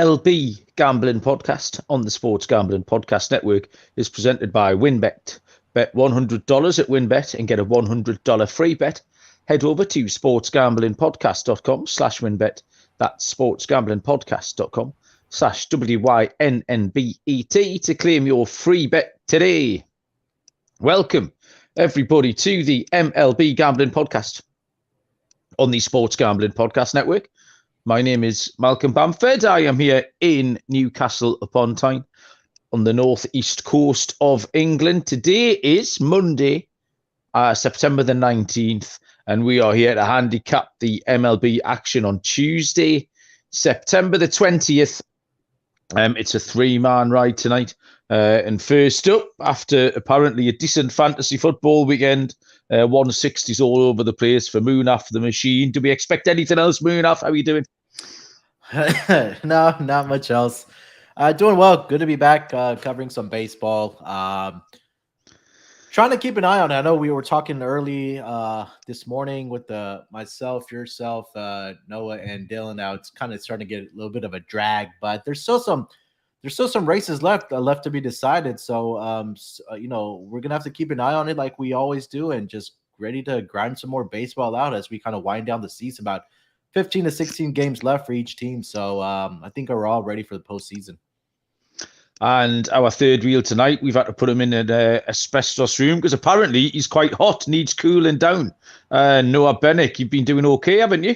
MLB Gambling Podcast on the Sports Gambling Podcast Network is presented by WynnBET. Bet $100 at WynnBET and get a $100 free bet. Head over to sportsgamblingpodcast.com/WynnBET. That's sportsgamblingpodcast.com/WYNNBET to claim your free bet today. Welcome, everybody, to the MLB Gambling Podcast on the Sports Gambling Podcast Network. My name is Malcolm Bamford. I am here in Newcastle upon Tyne on the northeast coast of England. Today is Monday, September the 19th, and we are here to handicap the MLB action on Tuesday, September the 20th. It's a three-man ride tonight. And first up, after apparently a decent fantasy football weekend, 160s all over the place for Moonaf the Machine. Do we expect anything else, Moonaf? How are you doing? No, not much else. Doing well. Good to be back covering some baseball. Trying to keep an eye on it. I know we were talking early this morning with myself, yourself, Noah, and Dylan. Now it's kind of starting to get a little bit of a drag, but there's still some races left to be decided. So, we're gonna have to keep an eye on it like we always do, and just ready to grind some more baseball out as we kind of wind down the season. About 15 to 16 games left for each team. So I think we're all ready for the postseason. And our third wheel tonight, we've had to put him in an asbestos room because apparently he's quite hot, needs cooling down. Noah Bennick, you've been doing okay, haven't you?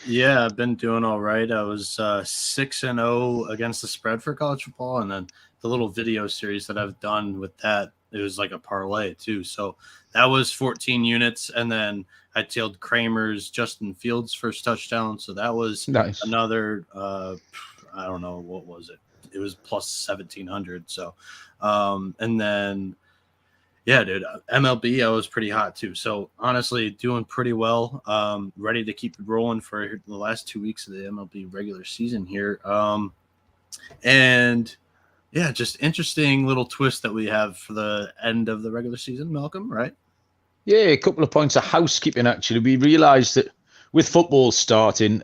Yeah, I've been doing all right. I was 6-0 against the spread for college football, and then the little video series that I've done with that, it was like a parlay too. So that was 14 units, and then I tailed Kramer's Justin Fields' first touchdown. So that was nice. Another, I don't know, what was it? It was plus 1,700. So, and then, yeah, dude, MLB, I was pretty hot too. So honestly, doing pretty well. Ready to keep it rolling for the last 2 weeks of the MLB regular season here. And yeah, just interesting little twist that we have for the end of the regular season, Malcolm, right? Yeah, a couple of points of housekeeping, actually. We realised that with football starting,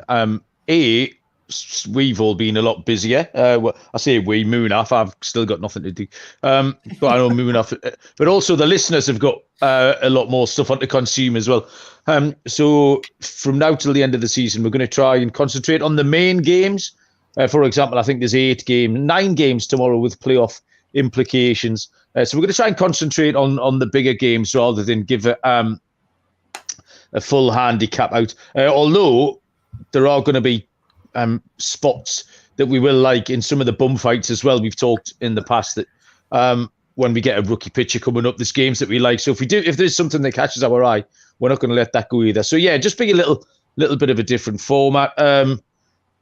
we've all been a lot busier. I say we, Moonaf, I've still got nothing to do. But I know Moonaf, but also the listeners have got a lot more stuff on to consume as well. So from now till the end of the season, we're going to try and concentrate on the main games. For example, I think there's 9 games tomorrow with playoff implications. So we're going to try and concentrate on the bigger games rather than give a full handicap out. Although there are going to be spots that we will like in some of the bum fights as well. We've talked in the past that when we get a rookie pitcher coming up, there's games that we like. So if there's something that catches our eye, we're not going to let that go either. So yeah, just be a little bit of a different format.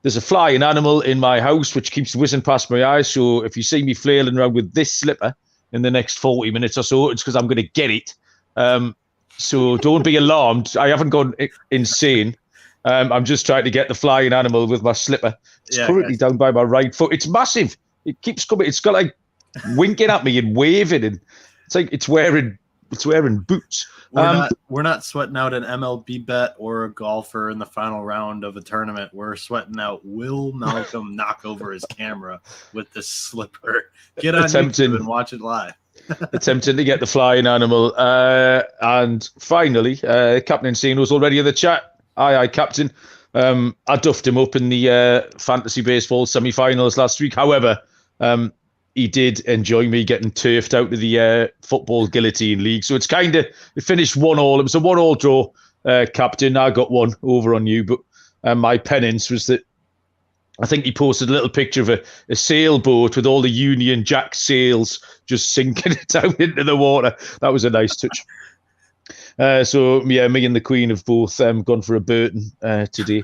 There's a flying animal in my house which keeps whizzing past my eyes. So if you see me flailing around with this slipper in the next 40 minutes or so, it's because I'm going to get it. So don't be alarmed. I haven't gone insane. I'm just trying to get the flying animal with my slipper. It's currently down by my right foot. It's massive. It keeps coming. It's got like winking at me and waving, and it's like it's wearing boots. We're not sweating out an MLB bet or a golfer in the final round of a tournament. We're sweating out, will Malcolm knock over his camera with this slipper? Get on YouTube and watch it live. Attempting to get the flying animal. And finally, Captain Encino's already in the chat. Aye, Captain. I duffed him up in the fantasy baseball semi-finals last week. However, he did enjoy me getting turfed out of the football guillotine league. So it finished 1-1. It was a 1-1 draw, Captain. I got one over on you, but my penance was that I think he posted a little picture of a sailboat with all the Union Jack sails just sinking down into the water. That was a nice touch. So yeah, me and the Queen have both gone for a Burton today.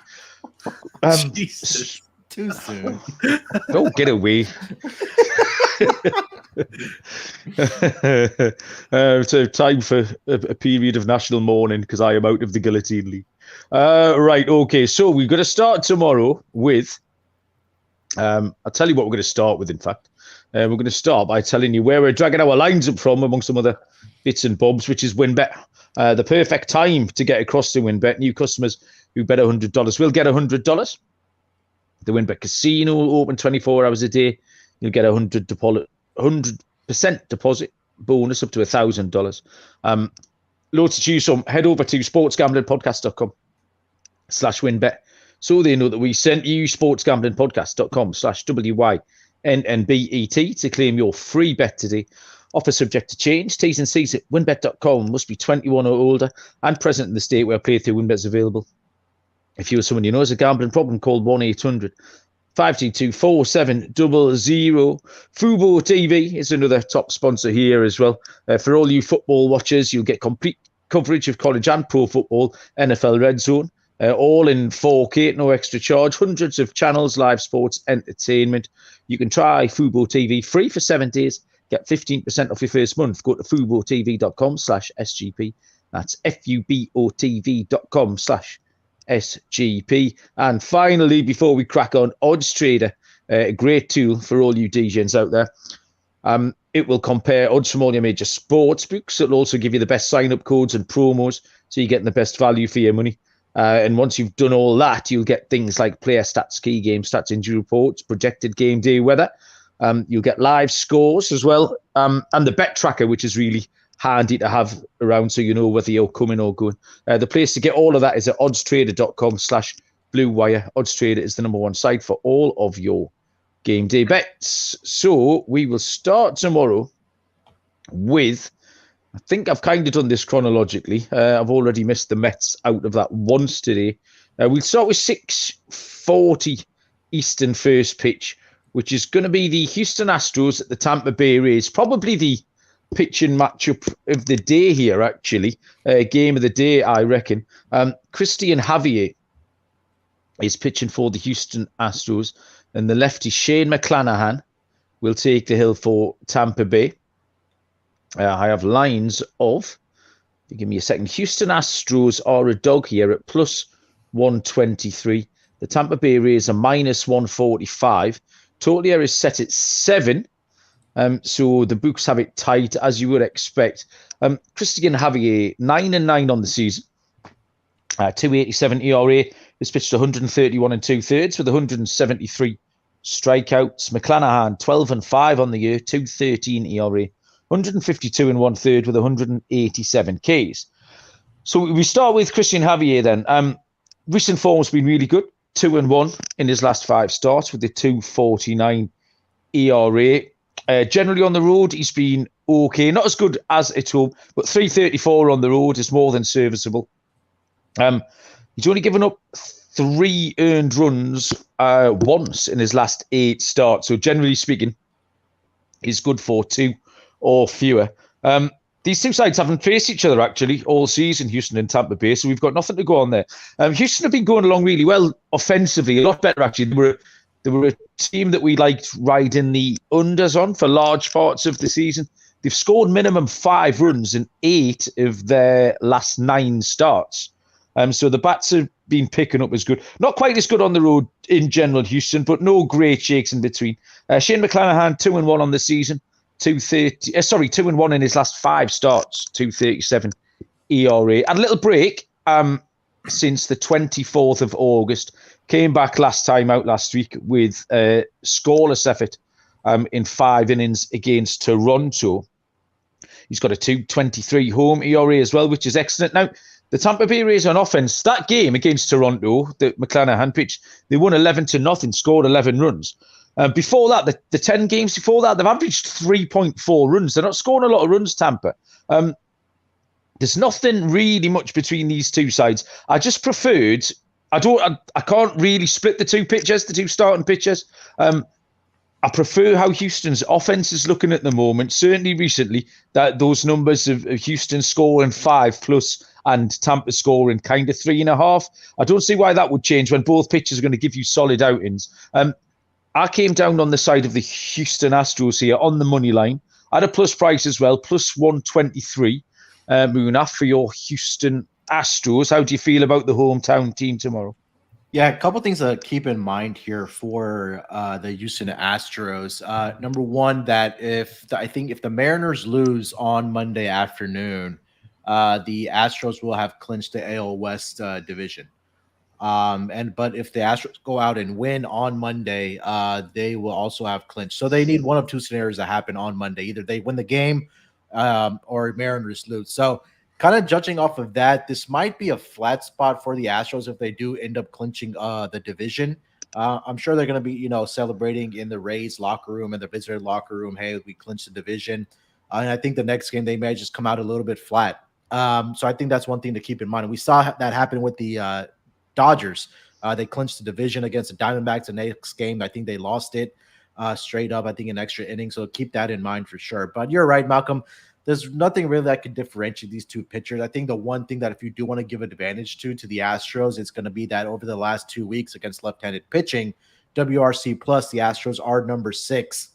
Jesus, too soon. Don't get away. So time for a period of national mourning because I am out of the guillotine league. Right, okay. So we're going to start tomorrow with. I'll tell you what we're going to start with. In fact, we're going to start by telling you where we're dragging our lines up from, among some other bits and bobs, which is WynnBET. The perfect time to get across to WynnBET. New customers who bet $100 will get $100. The WinBet Casino open 24 hours a day. You'll get a 100% deposit bonus up to $1,000. Loads to choose from. Head over to sportsgamblingpodcast.com/winbet so they know that we sent you. sportsgamblingpodcast.com/WYNNBET to claim your free bet today. Offer subject to change. T's and C's at winbet.com. Must be 21 or older and present in the state where playthrough WinBet is available. If you or someone you know has a gambling problem, call 1-800-522-4700. Fubo TV is another top sponsor here as well. For all you football watchers, you'll get complete coverage of college and pro football, NFL Red Zone, all in 4K, no extra charge. Hundreds of channels, live sports, entertainment. You can try Fubo TV free for 7 days. Get 15% off your first month. Go to FuboTV.com/SGP. That's FUBOTV.com/SGP. And finally, before we crack on, Odds Trader, a great tool for all you DJs out there. It will compare odds from all your major sports books. It'll also give you the best sign-up codes and promos, so you're getting the best value for your money. And once you've done all that, you'll get things like player stats, key game stats, injury reports, projected game day weather. You'll get live scores as well, and the bet tracker, which is really handy to have around so you know whether you're coming or going. The place to get all of that is at oddstrader.com/bluewire. OddsTrader is the #1 site for all of your game day bets. So we will start tomorrow with, I think I've kind of done this chronologically. I've already missed the Mets out of that once today. We'll start with 6:40 Eastern first pitch, which is going to be the Houston Astros at the Tampa Bay Rays. Probably the pitching matchup of the day here, actually. Game of the day, I reckon. Christian Javier is pitching for the Houston Astros, and the lefty Shane McClanahan will take the hill for Tampa Bay. I have lines of, give me a second, Houston Astros are a dog here at +123. The Tampa Bay Rays are -145. Total here is set at 7. So the books have it tight, as you would expect. Christian Javier, 9-9 on the season. 2.87 ERA. Has pitched 131 2/3 with 173 strikeouts. McClanahan, 12-5 on the year, 2.13 ERA. 152 1/3 with 187 Ks. So we start with Christian Javier then. Recent form has been really good. 2-1 in his last 5 starts with a 2.49 ERA. Generally on the road, he's been okay. Not as good as at home, but 3.34 on the road is more than serviceable. He's only given up 3 earned runs once in his last 8 starts. So generally speaking, he's good for 2 or fewer. These two sides haven't faced each other actually all season, Houston and Tampa Bay, so we've got nothing to go on there. Houston have been going along really well offensively, a lot better actually. They were a team that we liked riding the unders on for large parts of the season. They've scored minimum 5 runs in 8 of their last 9 starts. So the bats have been picking up as good. Not quite as good on the road in general, Houston, but no great shakes in between. Shane McClanahan, 2-1 on the season. 2-1 in his last 5 starts, 2.37 ERA. And a little break since the 24th of August. Came back last time out last week with a scoreless effort in 5 innings against Toronto. He's got a 2.23 home ERA as well, which is excellent. Now, the Tampa Bay Rays on offense, that game against Toronto, that McClanahan pitched, they won 11-0, scored 11 runs. Before that, the 10 games before that, they've averaged 3.4 runs. They're not scoring a lot of runs, Tampa. There's nothing really much between these two sides. I just preferred, I can't really split the two pitchers, the two starting pitchers. I prefer how Houston's offense is looking at the moment. Certainly recently, that those numbers of Houston scoring 5+ and Tampa scoring kind of 3.5. I don't see why that would change when both pitchers are going to give you solid outings. I came down on the side of the Houston Astros here on the money line at a plus price as well, +123. Munaf, for your Houston Astros. How do you feel about the hometown team tomorrow? Yeah, a couple things to keep in mind here for the Houston Astros. Number one, that if the Mariners lose on Monday afternoon, the Astros will have clinched the AL West division. But if the Astros go out and win on Monday, they will also have clinched. So they need one of two scenarios to happen on Monday. Either they win the game, or Mariners lose. So kind of judging off of that, this might be a flat spot for the Astros if they do end up clinching the division. I'm sure they're going to be, celebrating in the Rays locker room and the visitor locker room. Hey, we clinched the division. And I think the next game they may just come out a little bit flat. So I think that's one thing to keep in mind. And we saw that happen with the Dodgers. They clinched the division against the Diamondbacks the next game. I think they lost it straight up, I think, in extra innings. So keep that in mind for sure. But you're right, Malcolm. There's nothing really that can differentiate these two pitchers. I think the one thing that if you do want to give advantage to the Astros, it's going to be that over the last 2 weeks against left-handed pitching, WRC plus, the Astros are number 6.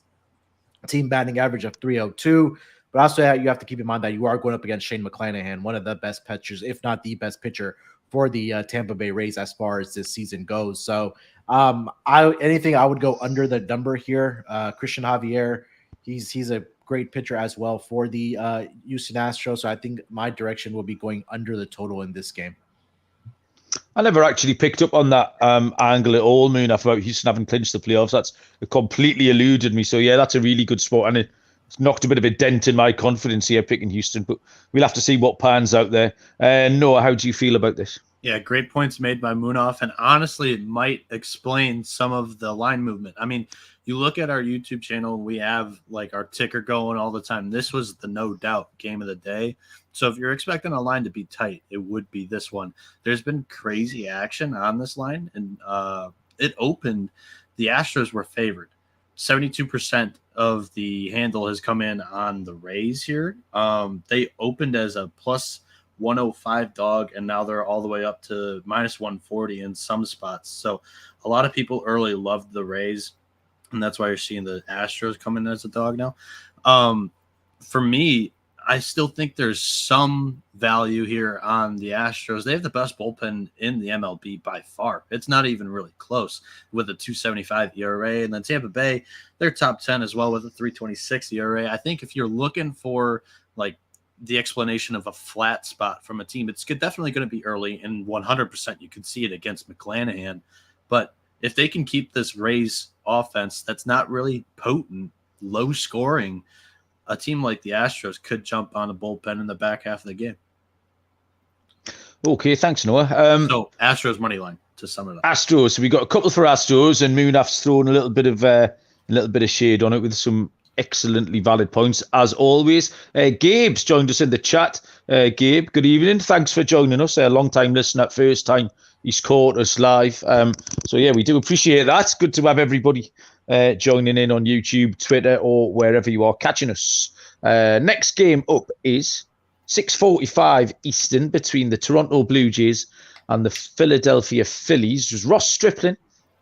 Team batting average of 302. But also you have to keep in mind that you are going up against Shane McClanahan, one of the best pitchers, if not the best pitcher for the Tampa Bay Rays as far as this season goes. So I would go under the number here. Christian Javier, he's a great pitcher as well for the Houston Astros. So I think my direction will be going under the total in this game. I never actually picked up on that angle at all, Moon, about Houston having clinched the playoffs. That's completely eluded me. So, yeah, that's a really good spot. And it's knocked a bit of a dent in my confidence here picking Houston. But we'll have to see what pans out there. Noah, how do you feel about this? Yeah, great points made by Moonoff. And honestly, it might explain some of the line movement. I mean, you look at our YouTube channel, we have like our ticker going all the time. This was the no doubt game of the day. So if you're expecting a line to be tight, it would be this one. There's been crazy action on this line, and it opened. The Astros were favored. 72% of the handle has come in on the Rays here. They opened as a plus 105 dog, and now they're all the way up to minus 140 in some spots. So a lot of people early loved the Rays, and that's why you're seeing the Astros come in as a dog now. For me, I still think there's some value here on the Astros. They have the best bullpen in the MLB by far. It's not even really close with a 2.75 ERA. And then Tampa Bay, they're top 10 as well with a 3.26 ERA. I think if you're looking for like the explanation of a flat spot from a team, it's definitely going to be early, and 100% you could see it against McClanahan. But if they can keep this Rays offense that's not really potent, low scoring, a team like the Astros could jump on the bullpen in the back half of the game. Okay, thanks, Noah. So Astros money line to sum it up. Astros. So we got a couple for Astros, and Moonaf's thrown a little bit of shade on it with some excellently valid points as always. Gabe's joined us in the chat. Gabe, good evening. Thanks for joining us. A long time listener, first time he's caught us live. So yeah, we do appreciate that. It's good to have everybody joining in on YouTube, Twitter, or wherever you are catching us. Next game up is 6:45 Eastern between the Toronto Blue Jays and the Philadelphia Phillies. There's Ross Stripling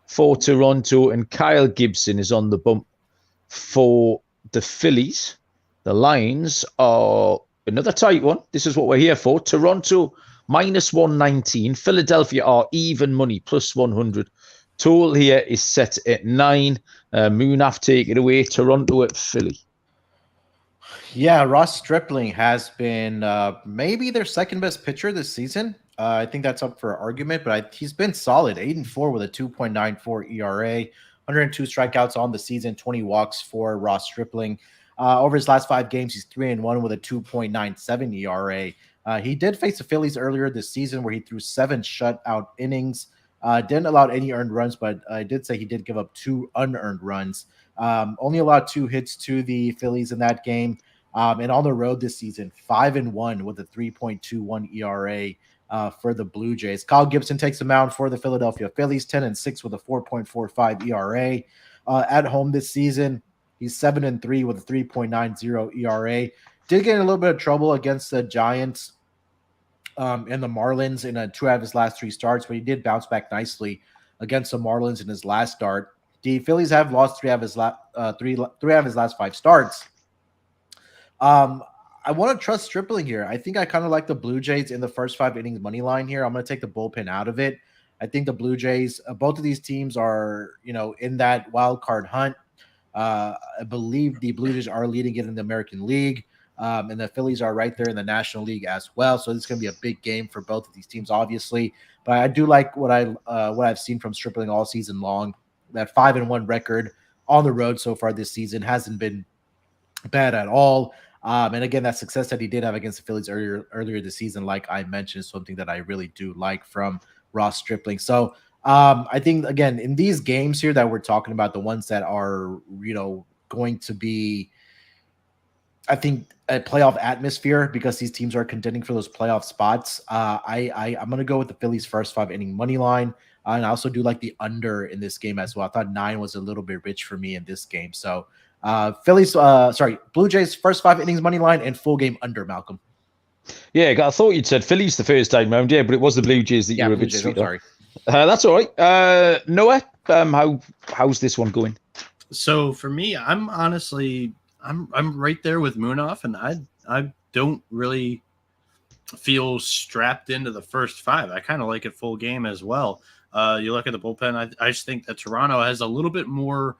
for Toronto, and Kyle Gibson is on the bump for the Phillies. The lines are another tight one. This is what we're here for. Toronto minus 119. Philadelphia are even money, plus 100. Total here is set at 9. Moonaf, take it away. Toronto at Philly. Yeah, Ross Stripling has been maybe their second best pitcher this season. I think that's up for argument, but he's been solid. 8-4 with a 2.94 ERA, 102 strikeouts on the season, 20 walks for Ross Stripling. Over his last 5 games, he's 3-1 with a 2.97 ERA. He did face the Phillies earlier this season where he threw 7 shutout innings. Didn't allow any earned runs, but I did say he did give up 2 unearned runs. Only allowed 2 hits to the Phillies in that game. And on the road this season, 5-1 with a 3.21 ERA for the Blue Jays. Kyle Gibson takes the mound for the Philadelphia Phillies, 10-6 with a 4.45 ERA. At home this season, he's 7-3 with a 3.90 ERA. Did get in a little bit of trouble against the Giants and the Marlins in 2 out of his last 3 starts, but he did bounce back nicely against the Marlins in his last start. The Phillies have lost 3 out of his last 5 starts. I want to trust Stripling here. I think I kind of like the Blue Jays in the first 5 innings money line here. I'm going to take the bullpen out of it. I think the Blue Jays, both of these teams are, in that wild card hunt. I believe the Blue Jays are leading it in the American League. And the Phillies are right there in the National League as well. So this is going to be a big game for both of these teams, obviously. But I do like what I've seen from Stripling all season long. That 5-1 record on the road so far this season hasn't been bad at all. And again, that success that he did have against the Phillies earlier this season, like I mentioned, is something that I really do like from Ross Stripling. So I think, again, in these games here that we're talking about, the ones that are, going to be, I think, a playoff atmosphere because these teams are contending for those playoff spots. I'm going to go with the Phillies first 5-inning money line. And I also do like the under in this game as well. I thought 9 was a little bit rich for me in this game. So Blue Jays first 5 innings money line and full game under, Malcolm. Yeah, I thought you'd said Phillies the first time round, but it was the Blue Jays that you were a bit sweet on. Sorry. That's all right. Noah, how's this one going? So for me, I'm honestly, I'm right there with Munaf, and I don't really feel strapped into the first 5. I kind of like it full game as well. You look at the bullpen, I just think that Toronto has a little bit more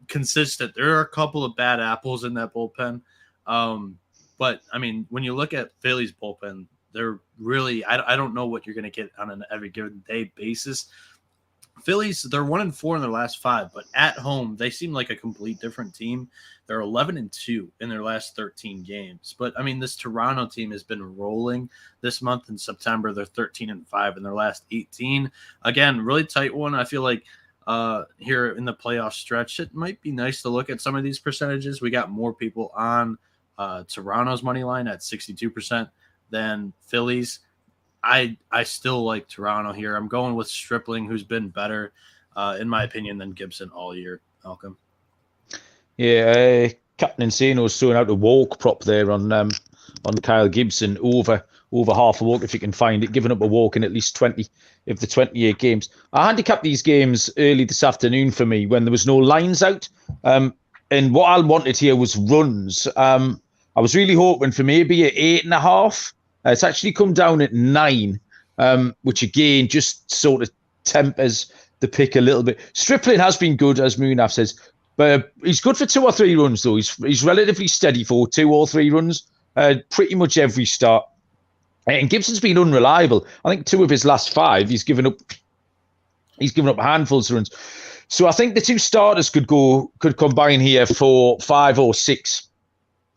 consistent. There are a couple of bad apples in that bullpen. But I mean, when you look at Philly's bullpen, they're really, I don't know what you're going to get on an every given day basis. Phillies, they're 1-4 in their last 5, but at home, they seem like a complete different team. They're 11-2 in their last 13 games. But I mean, this Toronto team has been rolling this month in September. They're 13-5 in their last 18. Again, really tight one. I feel like here in the playoff stretch, it might be nice to look at some of these percentages. We got more people on Toronto's money line at 62% than Phillies. I still like Toronto here. I'm going with Stripling, who's been better, in my opinion, than Gibson all year. Malcolm. Yeah, Captain Insano's throwing out a walk prop there on Kyle Gibson over half a walk if you can find it, giving up a walk in at least 20 of the 28 games. I handicapped these games early this afternoon for me when there was no lines out. And what I wanted here was runs. I was really hoping for maybe an 8.5. It's actually come down at 9, which again just sort of tempers the pick a little bit. Stripling has been good, as Munaf says, but he's good for 2 or 3 runs though. He's relatively steady for 2 or 3 runs, pretty much every start. And Gibson's been unreliable. I think 2 of his last 5, he's given up handfuls of runs. So I think the 2 starters could combine here for 5 or 6.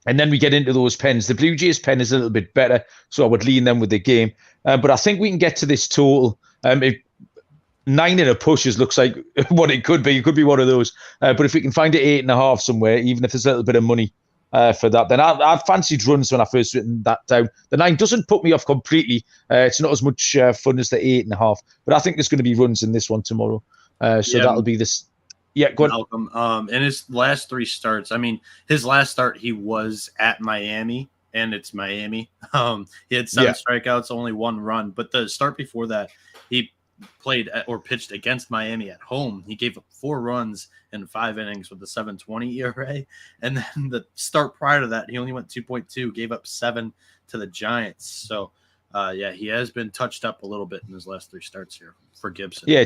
And then we get into those pens. The Blue Jays pen is a little bit better, so I would lean them with the game. But I think we can get to this total. 9 in a pushes looks like what it could be. It could be one of those. But if we can find it 8.5 somewhere, even if there's a little bit of money for that, then I fancied runs when I first written that down. The 9 doesn't put me off completely. It's not as much fun as the 8.5. But I think there's going to be runs in this one tomorrow. That'll be this. Yeah, go on. Malcolm, in his last 3 starts, I mean, his last start, he was at Miami, and it's Miami. He had 7 strikeouts, only 1 run. But the start before that, he pitched against Miami at home. He gave up 4 runs in 5 innings with a 7.20 ERA. And then the start prior to that, he only went 2.2, gave up 7 to the Giants. So, he has been touched up a little bit in his last 3 starts here for Gibson. Yeah.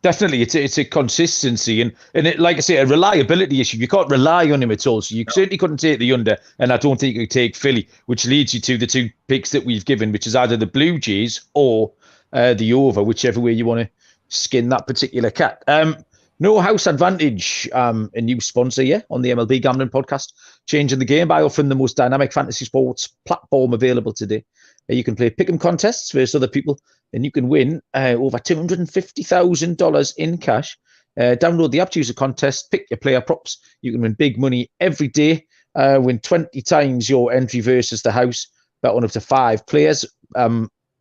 Definitely, it's a consistency and it, like I say, a reliability issue. You can't rely on him at all. So you certainly couldn't take the under, and I don't think you could take Philly, which leads you to the 2 picks that we've given, which is either the Blue Jays or the over, whichever way you want to skin that particular cat. No House Advantage, a new sponsor here on the MLB Gambling Podcast, changing the game by offering the most dynamic fantasy sports platform available today. You can play pick'em contests versus other people, and you can win over $250,000 in cash. Download the app, choose a contest, pick your player props. You can win big money every day. Win 20 times your entry versus the house. Bet on up to 5 players,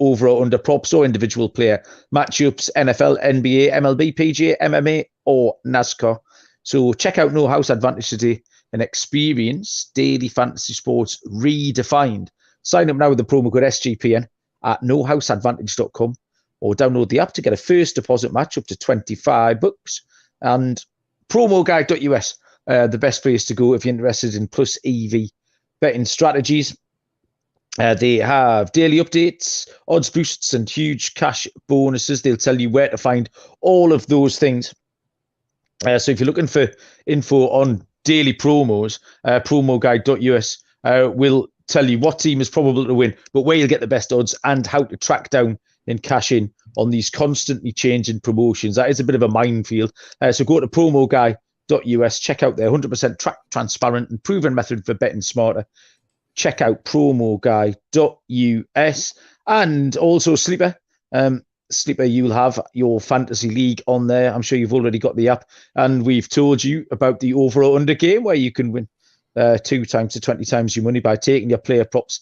over or under props or individual player matchups, NFL, NBA, MLB, PGA, MMA, or NASCAR. So check out No House Advantage today and experience daily fantasy sports redefined. Sign up now with the promo code SGPN at nohouseadvantage.com or download the app to get a first deposit match up to $25. And promoguide.us, the best place to go if you're interested in plus EV betting strategies. They have daily updates, odds boosts, and huge cash bonuses. They'll tell you where to find all of those things. So if you're looking for info on daily promos, promoguide.us will tell you what team is probable to win, but where you'll get the best odds and how to track down and cash in on these constantly changing promotions. That is a bit of a minefield. So go to promoguy.us, check out their 100% transparent and proven method for betting smarter. Check out promoguy.us and also Sleeper. Sleeper, you'll have your fantasy league on there. I'm sure you've already got the app, and we've told you about the overall under game where you can win 2 times to 20 times your money by taking your player props.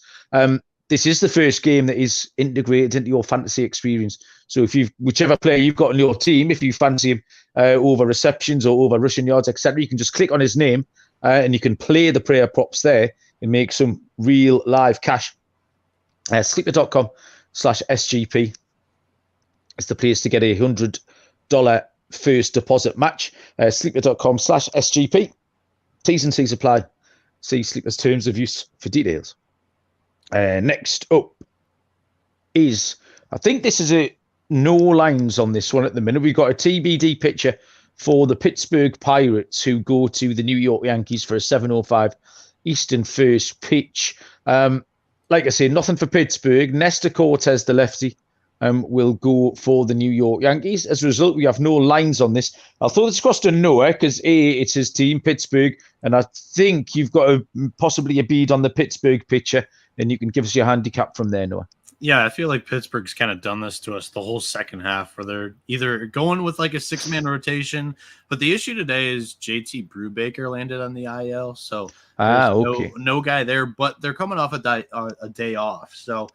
This is the first game that is integrated into your fantasy experience. So if whichever player you've got on your team, if you fancy him over receptions or over rushing yards, etc., you can just click on his name and you can play the player props there and make some real live cash. Sleeper.com/SGP is the place to get a $100 first deposit match. Sleeper.com/SGP. T's and C's apply. See Sleeper's terms of use for details. Next up is, I think this is no lines on this one at the minute. We've got a TBD picture for the Pittsburgh Pirates who go to the New York Yankees for a 7:05 Eastern first pitch. Like I say, nothing for Pittsburgh. Nestor Cortez, the lefty, will go for the New York Yankees. As a result, we have no lines on this. I'll throw this across to Noah because it's his team, Pittsburgh, and I think you've got possibly a bead on the Pittsburgh picture, and you can give us your handicap from there, Noah. Yeah, I feel like Pittsburgh's kind of done this to us the whole second half, where they're either going with like a 6-man rotation, but the issue today is JT Brubaker landed on the IL, so no guy there, but they're coming off a day off. So,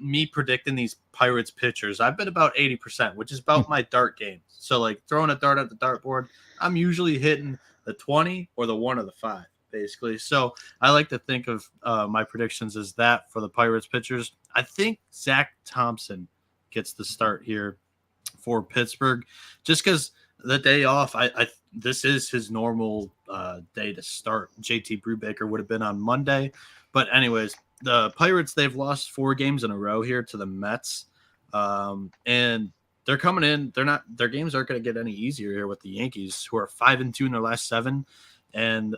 me predicting these Pirates pitchers, I've been about 80%, which is about my dart game. So, like throwing a dart at the dartboard, I'm usually hitting the 20 or the 1 or the 5. Basically. So I like to think of my predictions as that for the Pirates pitchers. I think Zach Thompson gets the start here for Pittsburgh just because the day off, this is his normal day to start. JT Brubaker would have been on Monday. But anyways, the Pirates, they've lost 4 games in a row here to the Mets. And they're coming in. Their games aren't going to get any easier here with the Yankees, who are 5-2 in their last 7. And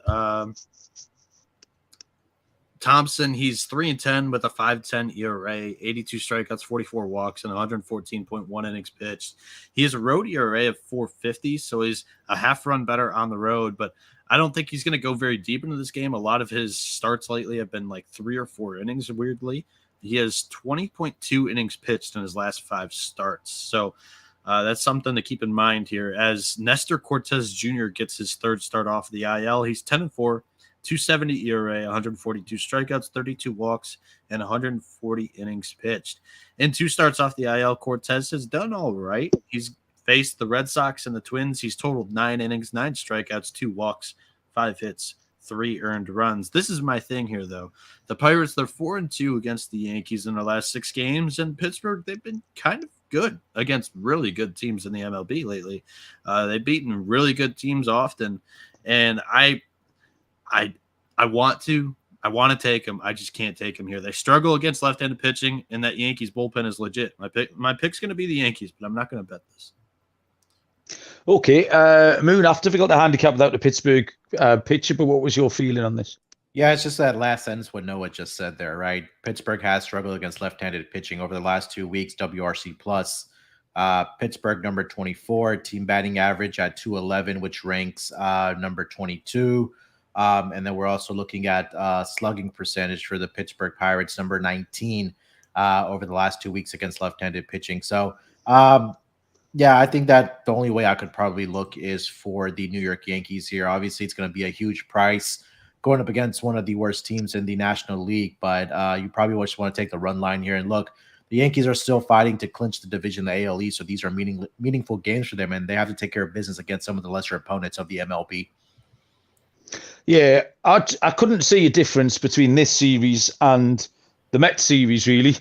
Thompson, he's 3-10 with a 5.10 ERA, 82 strikeouts, 44 walks, and 114.1 innings pitched. He has a road ERA of 4.50, so he's a half run better on the road, but I don't think he's going to go very deep into this game. A lot of his starts lately have been like 3 or 4 innings, weirdly. He has 20.2 innings pitched in his last 5 starts. So that's something to keep in mind here. As Nestor Cortez Jr. gets his 3rd start off the IL, he's 10-4, 2.70 ERA, 142 strikeouts, 32 walks, and 140 innings pitched. In 2 starts off the IL, Cortez has done all right. He's faced the Red Sox and the Twins. He's totaled 9 innings, 9 strikeouts, 2 walks, 5 hits, 3 earned runs. This is my thing here, though. The Pirates, they're 4-2 against the Yankees in their last 6 games, and Pittsburgh, they've been kind of good against really good teams in the MLB lately. They've beaten really good teams often, and I want to take them. I just can't take them here. They struggle against left-handed pitching, and that Yankees bullpen is legit. My pick's going to be the Yankees, but I'm not going to bet this. Okay, Moon, I've difficult to handicap without the Pittsburgh pitcher, but what was your feeling on this? Yeah, it's just that last sentence what Noah just said there, right? Pittsburgh has struggled against left-handed pitching over the last 2 weeks, WRC plus. Pittsburgh number 24, team batting average at 211, which ranks number 22. And then we're also looking at slugging percentage for the Pittsburgh Pirates, number 19 over the last 2 weeks against left-handed pitching. So, yeah, I think that the only way I could probably look is for the New York Yankees here. Obviously, it's going to be a huge price going up against one of the worst teams in the National League, but you probably just want to take the run line here. And look, the Yankees are still fighting to clinch the division, the AL East, so these are meaningful games for them, and they have to take care of business against some of the lesser opponents of the MLB. Yeah, I couldn't see a difference between this series and the Mets series, really.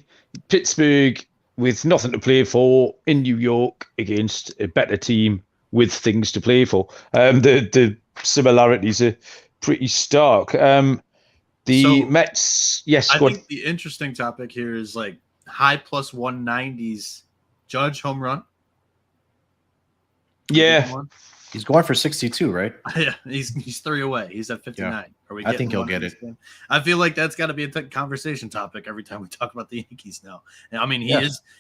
Pittsburgh with nothing to play for in New York against a better team with things to play for. The similarities are pretty stark. The Mets, yes. I think the interesting topic here is like high plus 190s Judge home run. Yeah. He's going for 62, right? Yeah, he's 3 away. He's at 59. Yeah. Are we? I think he'll one get this it. game? I feel like that's got to be a conversation topic every time we talk about the Yankees now. And I mean,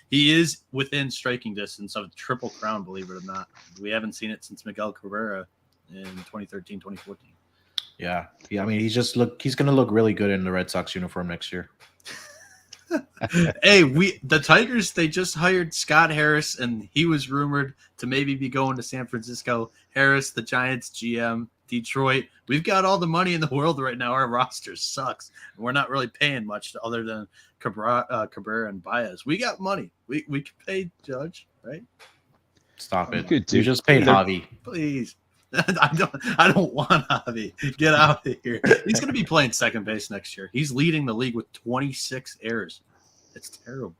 he is within striking distance of Triple Crown, believe it or not. We haven't seen it since Miguel Cabrera in 2013, 2014. Yeah. I mean, he's going to look really good in the Red Sox uniform next year. Hey, the Tigers, they just hired Scott Harris, and he was rumored to maybe be going to San Francisco. Harris, the Giants GM, Detroit. We've got all the money in the world right now. Our roster sucks. We're not really paying much other than Cabrera and Baez. We got money. We can pay Judge, right? Stop it. Good, You just paid Javi. Please. I don't want Javi. Get out of here. He's going to be playing second base next year. He's leading the league with 26 errors. It's terrible.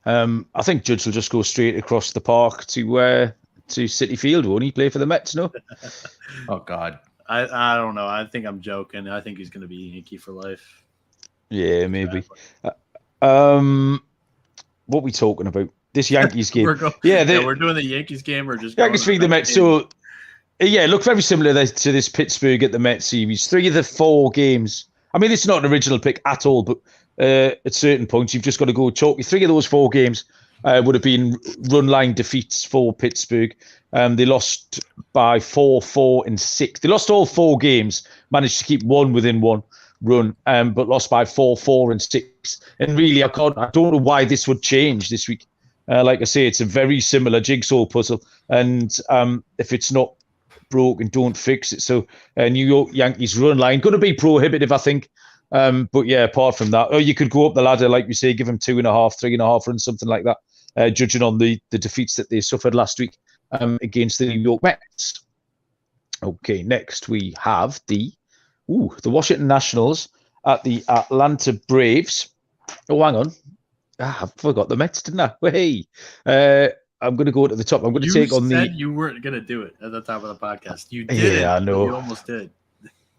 I think Judge will just go straight across the park to City Field, won't he? Play for the Mets, no? Oh God. I don't know. I think I'm joking. I think he's going to be Yankee for life. Yeah, maybe. What are we talking about? This Yankees game. We're doing the Yankees game. Or just Yankees feed the Mets. So, yeah, it looked very similar to this Pittsburgh at the Mets series. 3 of the 4 games. I mean, it's not an original pick at all, but at certain points, you've just got to go chalky. 3 of those 4 games would have been run line defeats for Pittsburgh. They lost by 4, 4, and 6. They lost all 4 games, managed to keep one within one run, but lost by 4, 4, and 6. And really, I don't know why this would change this week. Like I say, it's a very similar jigsaw puzzle, and if it's not broken, don't fix it. So New York Yankees run line going to be prohibitive, I think. But yeah, apart from that, you could go up the ladder, like we say, give them 2.5, 3.5 runs, something like that, judging on the defeats that they suffered last week against the New York Mets. Okay, next we have the Washington Nationals at the Atlanta Braves. Oh, hang on. I forgot the Mets, didn't I? Well, hey, I'm going to go to the top. I'm going to take on the... You weren't going to do it at the top of the podcast. You did. Yeah, I know. You almost did.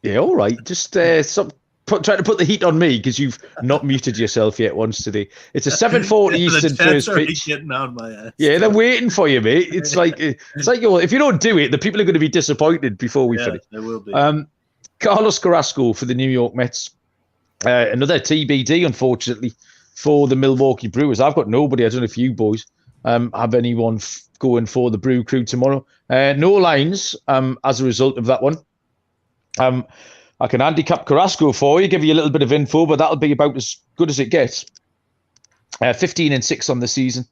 Yeah, all right. Just try to put the heat on me because you've not muted yourself yet once today. It's a 7:40 Eastern first pitch. Getting on my ass. Yeah, they're waiting for you, mate. It's like if you don't do it, the people are going to be disappointed before we finish. They will be. Carlos Carrasco for the New York Mets. Another TBD, unfortunately, for the Milwaukee Brewers. I've got nobody. I don't know if you boys have anyone going for the Brew Crew tomorrow. No lines as a result of that one. I can handicap Carrasco for you, give you a little bit of info, but that'll be about as good as it gets. 15-6 on the season,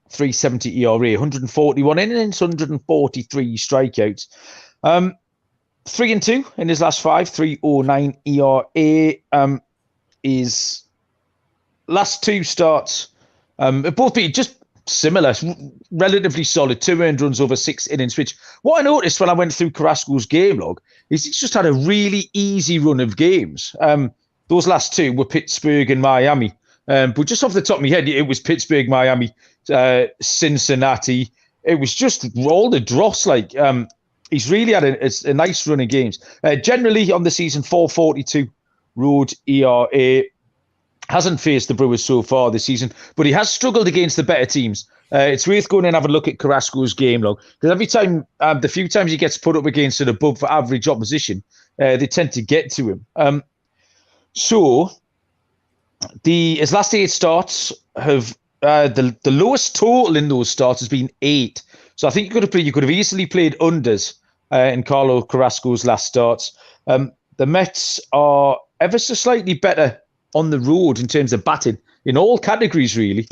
3.70 ERA, 141 innings, 143 strikeouts. 3-2 in his last 5, 3.09 ERA. His last 2 starts have both been just similar, relatively solid, 2 earned runs over 6 innings, which what I noticed when I went through Carrasco's game log is he's just had a really easy run of games. Those last 2 were Pittsburgh and Miami. But just off the top of my head, it was Pittsburgh, Miami, Cincinnati. It was just all the dross. He's really had a nice run of games. Generally on the season, 4.42 road ERA. Hasn't faced the Brewers so far this season, but he has struggled against the better teams. It's worth going and have a look at Carrasco's game log, because every time, the few times he gets put up against an above average opposition, they tend to get to him. So his last 8 starts have the lowest total in those starts has been 8. So I think you could have easily played unders in Carlos Carrasco's last starts. The Mets are ever so slightly better on the road in terms of batting in all categories, really.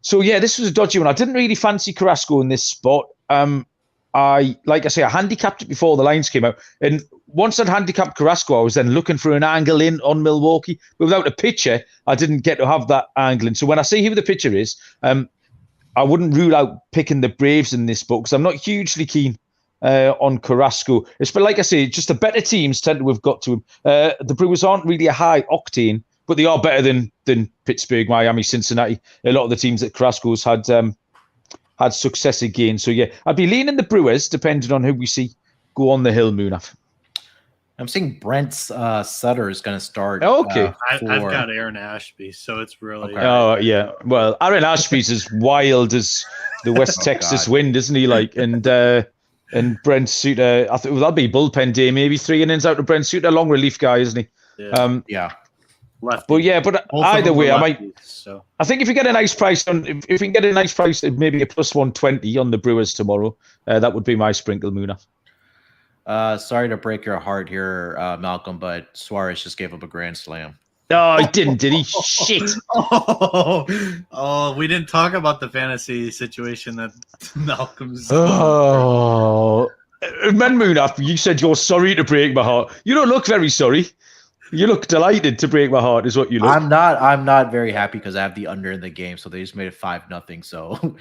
So yeah, this was a dodgy one. I didn't really fancy Carrasco in this spot. I handicapped it before the lines came out, and once I'd handicapped Carrasco, I was then looking for an angle in on Milwaukee. But without a pitcher, I didn't get to have that angle in. So when I see who the pitcher is, I wouldn't rule out picking the Braves in this book, because I'm not hugely keen on Carrasco. But like I say, just the better teams tend to have got to him. The Brewers aren't really a high octane, but they are better than Pittsburgh, Miami, Cincinnati. A lot of the teams that Carrasco's had success against. So yeah, I'd be leaning the Brewers, depending on who we see go on the hill, Munaf. I'm seeing Brent Sutter is going to start. Okay. I've got Aaron Ashby, so it's really... Okay. Oh, yeah. Well, Aaron Ashby's as wild as the West Texas wind, isn't he? And And Brent Suter, I think that'll be bullpen day, maybe 3 innings out of Brent Suter, long relief guy, isn't he? Yeah. Yeah. Lefty. But Both of either them way, are I might. lefties, so. I think if you get a nice price on, if we can get a nice price, maybe a plus 120 on the Brewers tomorrow, that would be my sprinkle, Munaf. Sorry to break your heart here, Malcolm, but Suarez just gave up a grand slam. Oh, he didn't, did he? Shit. We didn't talk about the fantasy situation that Malcolm's. Oh, man, Munaf, you said you're sorry to break my heart. You don't look very sorry. You look delighted to break my heart, is what you look. I'm not very happy because I have the under in the game, so they just made it 5-0. So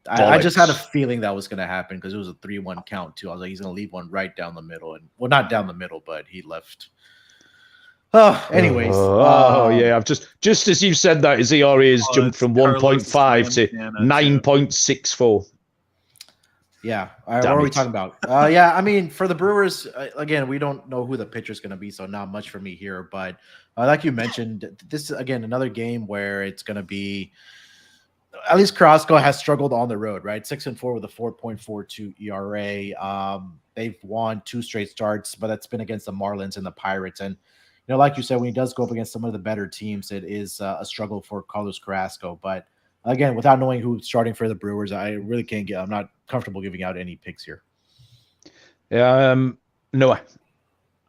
I just had a feeling that was going to happen because it was a 3-1 count too. I was like, he's going to leave one right down the middle, and well, not down the middle, but he left. Oh, anyways. Yeah. I've just as you said that, his ERA has jumped from 1.5 to 9.64. Yeah. All right, what are we talking about? Yeah, I mean, for the Brewers, again, we don't know who the pitcher's going to be, so not much for me here. But like you mentioned, this is, again, another game where it's going to be, at least Carrasco has struggled on the road, right? 6-4 with a 4.42 ERA. They've won 2 straight starts, but that's been against the Marlins and the Pirates. And, you know, like you said, when he does go up against some of the better teams, it is a struggle for Carlos Carrasco. But again, without knowing who's starting for the Brewers, I really can't I'm not comfortable giving out any picks here. Yeah, Noah.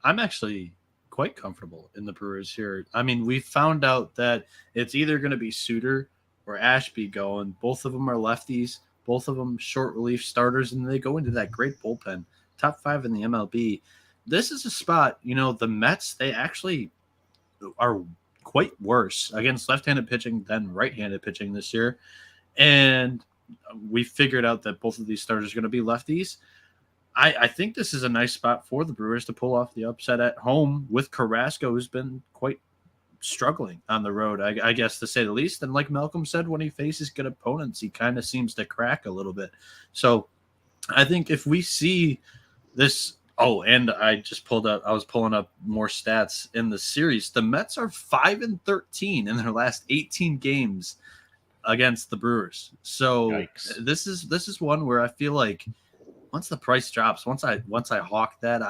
I'm actually quite comfortable in the Brewers here. I mean, we found out that it's either going to be Suter or Ashby going. Both of them are lefties, both of them short relief starters, and they go into that great bullpen, top 5 in the MLB. This is a spot, you know, the Mets, they actually are quite worse against left-handed pitching than right-handed pitching this year. And we figured out that both of these starters are going to be lefties. I think this is a nice spot for the Brewers to pull off the upset at home with Carrasco, who's been quite struggling on the road, I guess, to say the least. And like Malcolm said, when he faces good opponents, he kind of seems to crack a little bit. So I think if we see this – and I was pulling up more stats in the series. The Mets are 5-13 in their last 18 games against the Brewers. So Yikes. this is one where I feel like once the price drops, once I hawk that,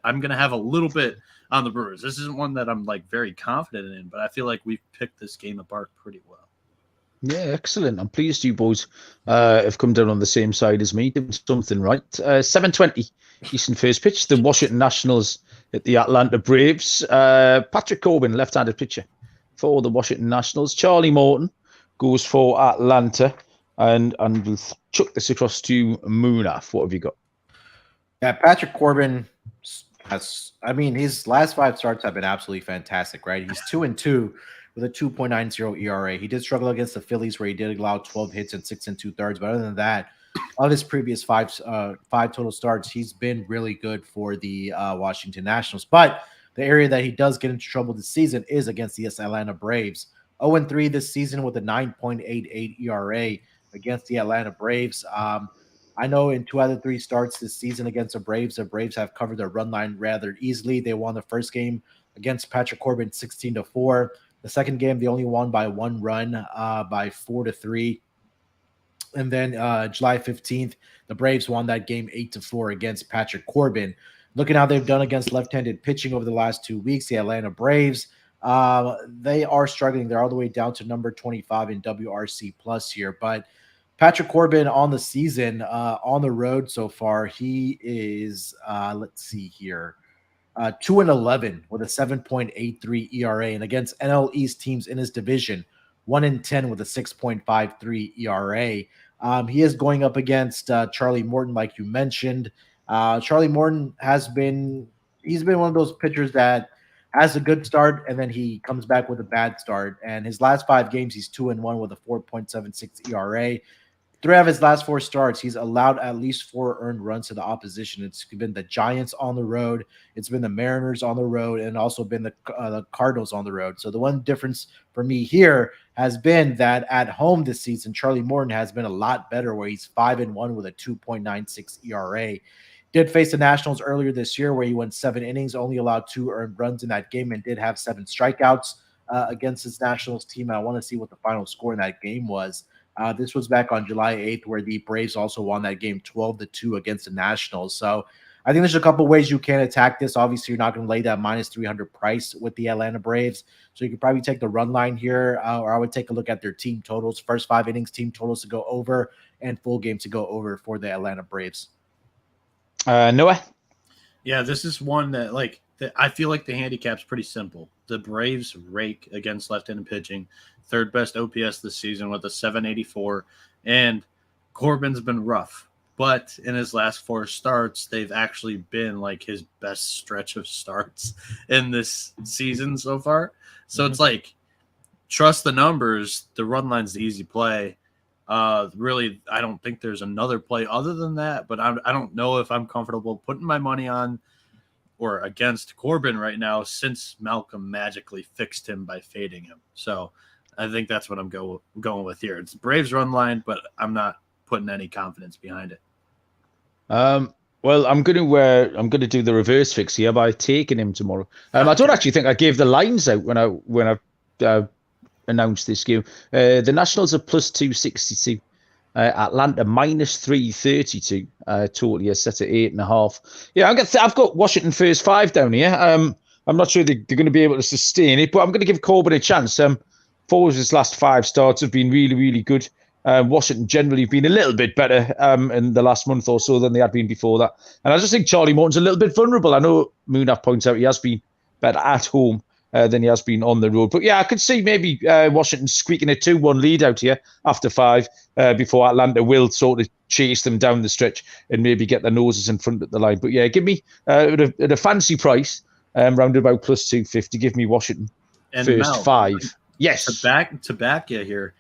I'm gonna have a little bit on the Brewers. This isn't one that I'm like very confident in, but I feel like we've picked this game apart pretty well. Yeah, excellent. I'm pleased you boys have come down on the same side as me, doing something right. 7:20 Eastern first pitch. The Washington Nationals at the Atlanta Braves. Patrick Corbin, left-handed pitcher for the Washington Nationals. Charlie Morton goes for Atlanta. And we'll chuck this across to Munaf. What have you got? Yeah, Patrick Corbin has, I mean, his last 5 starts have been absolutely fantastic, right? He's 2-2 with a 2.90 ERA. He did struggle against the Phillies, where he did allow 12 hits and 6 2/3. But other than that, on his previous five total starts, he's been really good for the Washington Nationals. But the area that he does get into trouble this season is against the Atlanta Braves. 0-3 this season with a 9.88 ERA against the Atlanta Braves. I know in 2 out of 3 starts this season against the Braves have covered their run line rather easily. They won the first game against Patrick Corbin 16-4. The second game, they only won by 1 run, by 4-3. And then July 15th, the Braves won that game 8-4 against Patrick Corbin. Looking how they've done against left-handed pitching over the last 2 weeks, the Atlanta Braves, they are struggling. They're all the way down to number 25 in WRC plus here. But Patrick Corbin on the season, on the road so far, he is, let's see here, 2-11 with a 7.83 ERA. And against NL East teams in his division, 1-10 with a 6.53 ERA. He is going up against Charlie Morton, like you mentioned. Charlie Morton he's been one of those pitchers that has a good start and then he comes back with a bad start. And his last 5 games, he's 2-1 with a 4.76 ERA. 3 of his last 4 starts, he's allowed at least 4 earned runs to the opposition. It's been the Giants on the road, it's been the Mariners on the road, and also been the Cardinals on the road. So the one difference for me here has been that at home this season, Charlie Morton has been a lot better, where he's 5-1 with a 2.96 ERA. Did face the Nationals earlier this year, where he went 7 innings, only allowed 2 earned runs in that game, and did have 7 strikeouts against his Nationals team. I want to see what the final score in that game was. This was back on July 8th, where the Braves also won that game 12-2 against the Nationals. So I think there's a couple ways you can attack this. Obviously, you're not going to lay that minus 300 price with the Atlanta Braves. So you could probably take the run line here, or I would take a look at their team totals. First 5 innings, team totals to go over, and full game to go over for the Atlanta Braves. Noah? Yeah, this is one that, like, I feel like the handicap's pretty simple. The Braves rake against left-handed pitching, third best OPS this season with a 784, and Corbin's been rough. But in his last 4 starts, they've actually been like his best stretch of starts in this season so far. So it's like, trust the numbers. The run line's the easy play. Really, I don't think there's another play other than that, but I don't know if I'm comfortable putting my money on or against Corbin right now, since Malcolm magically fixed him by fading him. So I think that's what I'm going with here. It's Braves run line, but I'm not putting any confidence behind it. Well, I'm gonna do the reverse fix here by taking him tomorrow. I don't actually think I gave the lines out when I announced this game. The Nationals are plus 262. Atlanta minus 332. Totally is set at 8.5. Yeah, I've got Washington first 5 down here. I'm not sure they're going to be able to sustain it, but I'm going to give Corbin a chance. Four of his last 5 starts have been really, really good. Washington generally have been a little bit better in the last month or so than they had been before that. And I just think Charlie Morton's a little bit vulnerable. I know Moonaf points out he has been better at home than he has been on the road. But yeah, I could see maybe Washington squeaking a 2-1 lead out here after 5 before Atlanta will sort of chase them down the stretch and maybe get their noses in front of the line. But yeah, give me at a fancy price, round about plus 250, give me Washington And first Mel, 5. Yes. To back you here,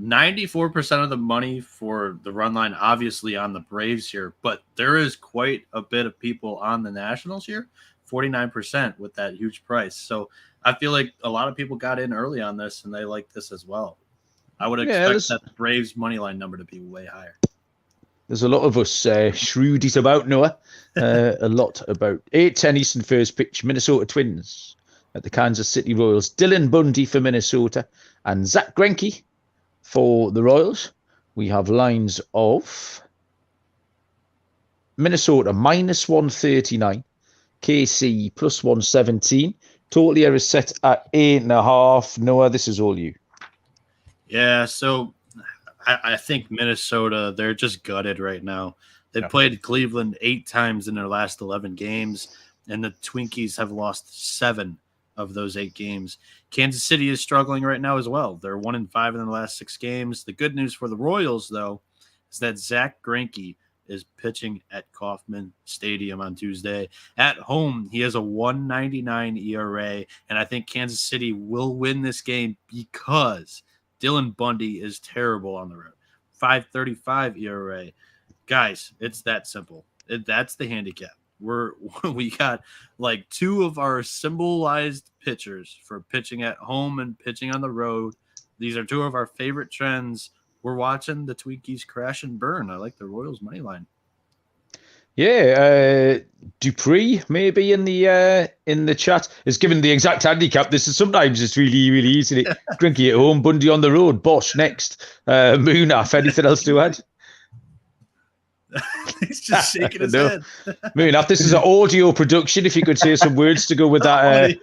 94% of the money for the run line, obviously on the Braves here, but there is quite a bit of people on the Nationals here, 49% with that huge price. So I feel like a lot of people got in early on this and they like this as well. I would expect that the Braves money line number to be way higher. There's a lot of us shrewd it about, Noah. A lot about 8:10 Eastern first pitch, Minnesota Twins at the Kansas City Royals. Dylan Bundy for Minnesota and Zach Greinke for the Royals. We have lines of Minnesota minus 139, KC plus 117. Total here is set at 8.5. Noah, this is all you. Yeah, so I think Minnesota, they're just gutted right now. They've played Cleveland 8 times in their last 11 games, and the Twinkies have lost 7 of those 8 games. Kansas City is struggling right now as well. They're 1-5 in the last 6 games. The good news for the Royals, though, is that Zach Greinke is pitching at Kauffman Stadium on Tuesday. At home, he has a 1.99 ERA, and I think Kansas City will win this game because Dylan Bundy is terrible on the road. 5.35 ERA. Guys, it's that simple. That's the handicap. We got like 2 of our symbolized pitchers for pitching at home and pitching on the road. These are 2 of our favorite trends. We're watching the Twinkies crash and burn. I like the Royals money line. Yeah, Dupree maybe in the chat is given the exact handicap. This is sometimes it's really, really easy. Greinke at home, Bundy on the road, Bosch next. Moonaf, anything else to add? He's just shaking his head. Moonaf, this is an audio production. If you could say some words to go with that.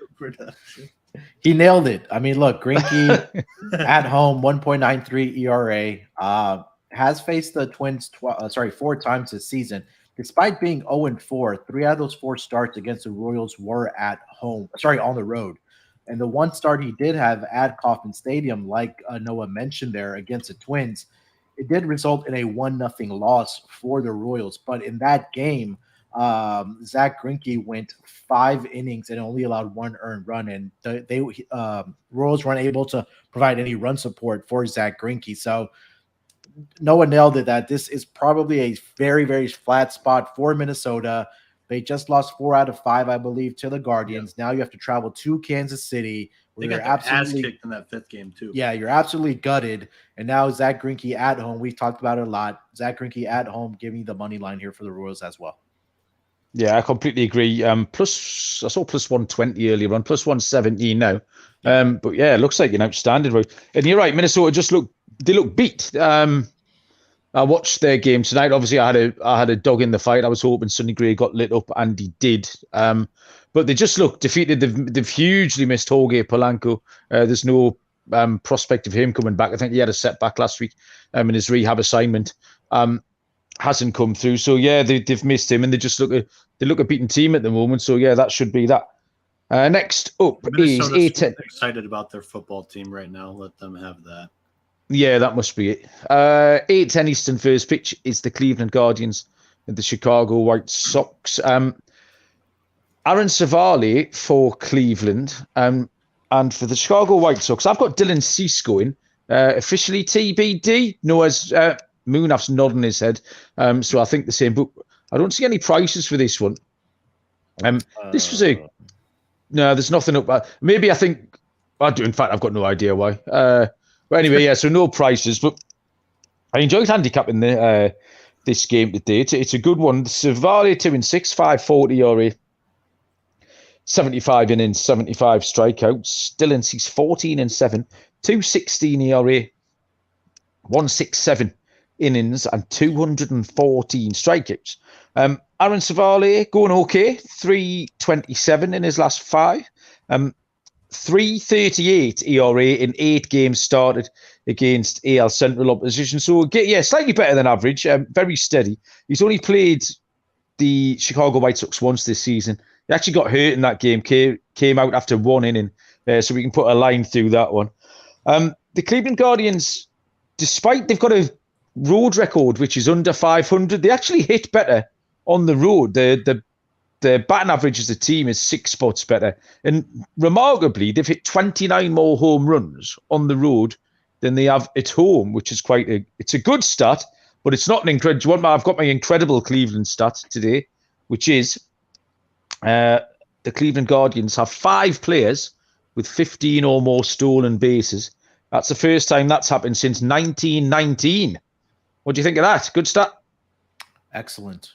He nailed it. I mean, look, Greinke at home, 1.93 ERA, has faced the Twins 4 times this season. Despite being 0-4, 3 out of those 4 starts against the Royals were on the road. And the one start he did have at Kauffman Stadium, like Noah mentioned there, against the Twins, it did result in a 1-0 loss for the Royals. But in that game, Zach Greinke went 5 innings and only allowed 1 earned run, and they Royals weren't able to provide any run support for Zach Greinke. So Noah nailed it that this is probably a very, very flat spot for Minnesota. They just lost 4 out of 5, I believe, to the Guardians. Now you have to travel to Kansas City. They got their ass kicked in that 5th game too. Yeah, you're absolutely gutted. And now Zach Greinke at home. We've talked about it a lot. Zach Greinke at home, give me the money line here for the Royals as well. Yeah, I completely agree. I saw plus 120 earlier on, plus 117 now. But yeah, it looks like an outstanding road. And you're right, Minnesota just looked they look beat. I watched their game tonight. Obviously, I had a dog in the fight. I was hoping Sonny Gray got lit up, and he did. But they just look defeated. They've hugely missed Jorge Polanco. There's no prospect of him coming back. I think he had a setback last week in his rehab assignment. Hasn't come through. So yeah, they've missed him, and they look a beaten team at the moment. So yeah, that should be that. Next up is Minnesota's excited about their football team right now. Let them have that. Yeah, that must be it. 8:10 Eastern first pitch is the Cleveland Guardians and the Chicago White Sox. Aaron Savali for Cleveland and for the Chicago White Sox. I've got Dylan Cease going. Officially TBD. Noah's Moonaf's nodding his head. So I think the same. But I don't see any prices for this one. This was no. There's nothing up. Maybe I think I do. In fact, I've got no idea why. But anyway, yeah. So no prices. But I enjoyed handicapping this game today. It's a good one. Savali 2-6, 5.40 ERA, 75 innings, 75 strikeouts. Dylan Cease 14-7, 2.16 ERA, 167 innings, and 214 strikeouts. Aaron Savali going okay, 3.27 in his last 5. 3.38 ERA in 8 games started against AL Central opposition. So, yeah, slightly better than average, very steady. He's only played the Chicago White Sox once this season. He actually got hurt in that game, came out after 1 inning, so we can put a line through that one. The Cleveland Guardians, despite they've got a road record which is under 500, they actually hit better on the road. The batting average as a team is 6 spots better. And remarkably, they've hit 29 more home runs on the road than they have at home, which is it's a good stat, but it's not an incredible one. I've got my incredible Cleveland stat today, which is the Cleveland Guardians have 5 players with 15 or more stolen bases. That's the first time that's happened since 1919. What do you think of that? Good stat? Excellent.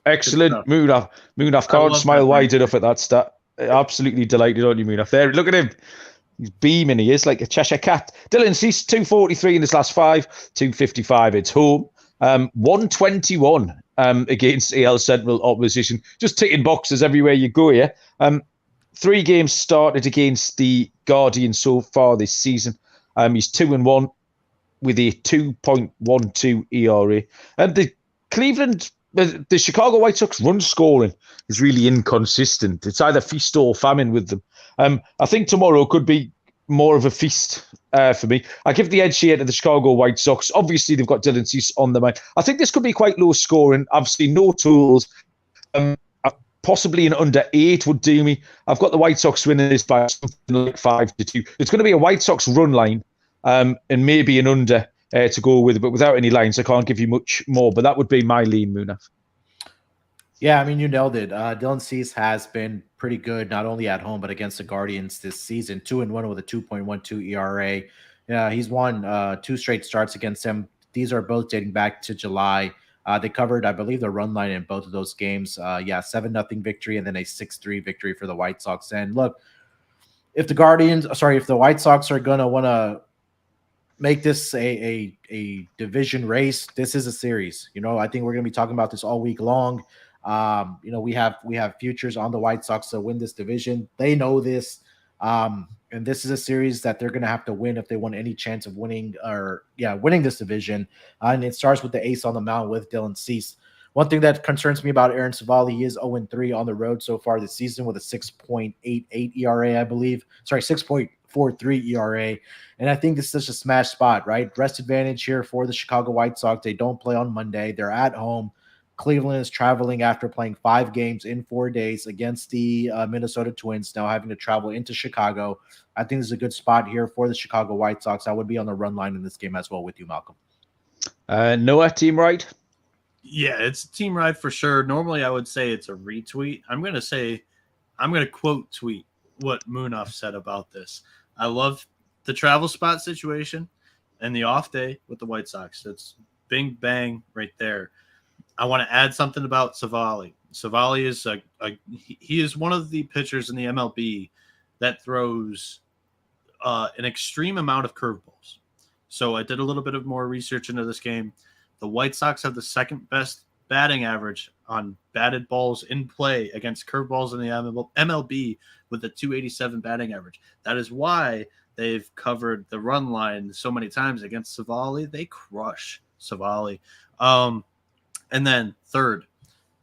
Moonaf can't smile wide enough at that stat. Absolutely delighted on you, Moonaf. There, look at him. He's beaming. He is like a Cheshire cat. Dylan Cease, 243 in his last 5, 255 at home. 121 against AL Central opposition. Just ticking boxes everywhere you go here. 3 games started against the Guardians so far this season. He's 2-1 with a 2.12 ERA. And the Chicago White Sox run scoring is really inconsistent. It's either feast or famine with them. I think tomorrow could be more of a feast for me. I give the edge here to the Chicago White Sox. Obviously, they've got Dylan Cease on the mind. I think this could be quite low scoring. Obviously, no tools. Possibly an under 8 would do me. I've got the White Sox winning this by something like 5-2. It's going to be a White Sox run line and maybe an under to go with, but without any lines, I can't give you much more. But that would be my lean, Munaf. Yeah, I mean, you nailed it. Dylan Cease has been pretty good, not only at home, but against the Guardians this season. 2-1 with a 2.12 ERA. Yeah, he's won 2 straight starts against them. These are both dating back to July. They covered, I believe, the run line in both of those games. 7-0 victory and then a 6-3 victory for the White Sox. And look, if the White Sox are going to want to make this a division race, this is a series. I think we're going to be talking about this all week long. We have futures on the White Sox to win this division. They know this. And this is a series that they're going to have to win if they want any chance of winning this division. And it starts with the ace on the mound with Dylan Cease. One thing that concerns me about Aaron Savali, he is 0-3 on the road so far this season with a 6.88 ERA, I believe. Sorry, 6.43 ERA. And I think this is such a smash spot, right? Rest advantage here for the Chicago White Sox. They don't play on Monday. They're at home. Cleveland is traveling after playing 5 games in 4 days against the Minnesota Twins, now having to travel into Chicago. I think this is a good spot here for the Chicago White Sox. I would be on the run line in this game as well with you, Malcolm. Noah, team ride? Yeah, it's a team ride for sure. Normally, I would say it's a retweet. I'm going to quote tweet what Munaf said about this. I love the travel spot situation and the off day with the White Sox. It's bing, bang right there. I want to add something about Savali. Savali is he is one of the pitchers in the MLB that throws an extreme amount of curveballs. So I did a little bit of more research into this game. The White Sox have the second best batting average on batted balls in play against curveballs in the MLB with a 287 batting average. That is why they've covered the run line so many times against Savali. They crush Savali. And then third,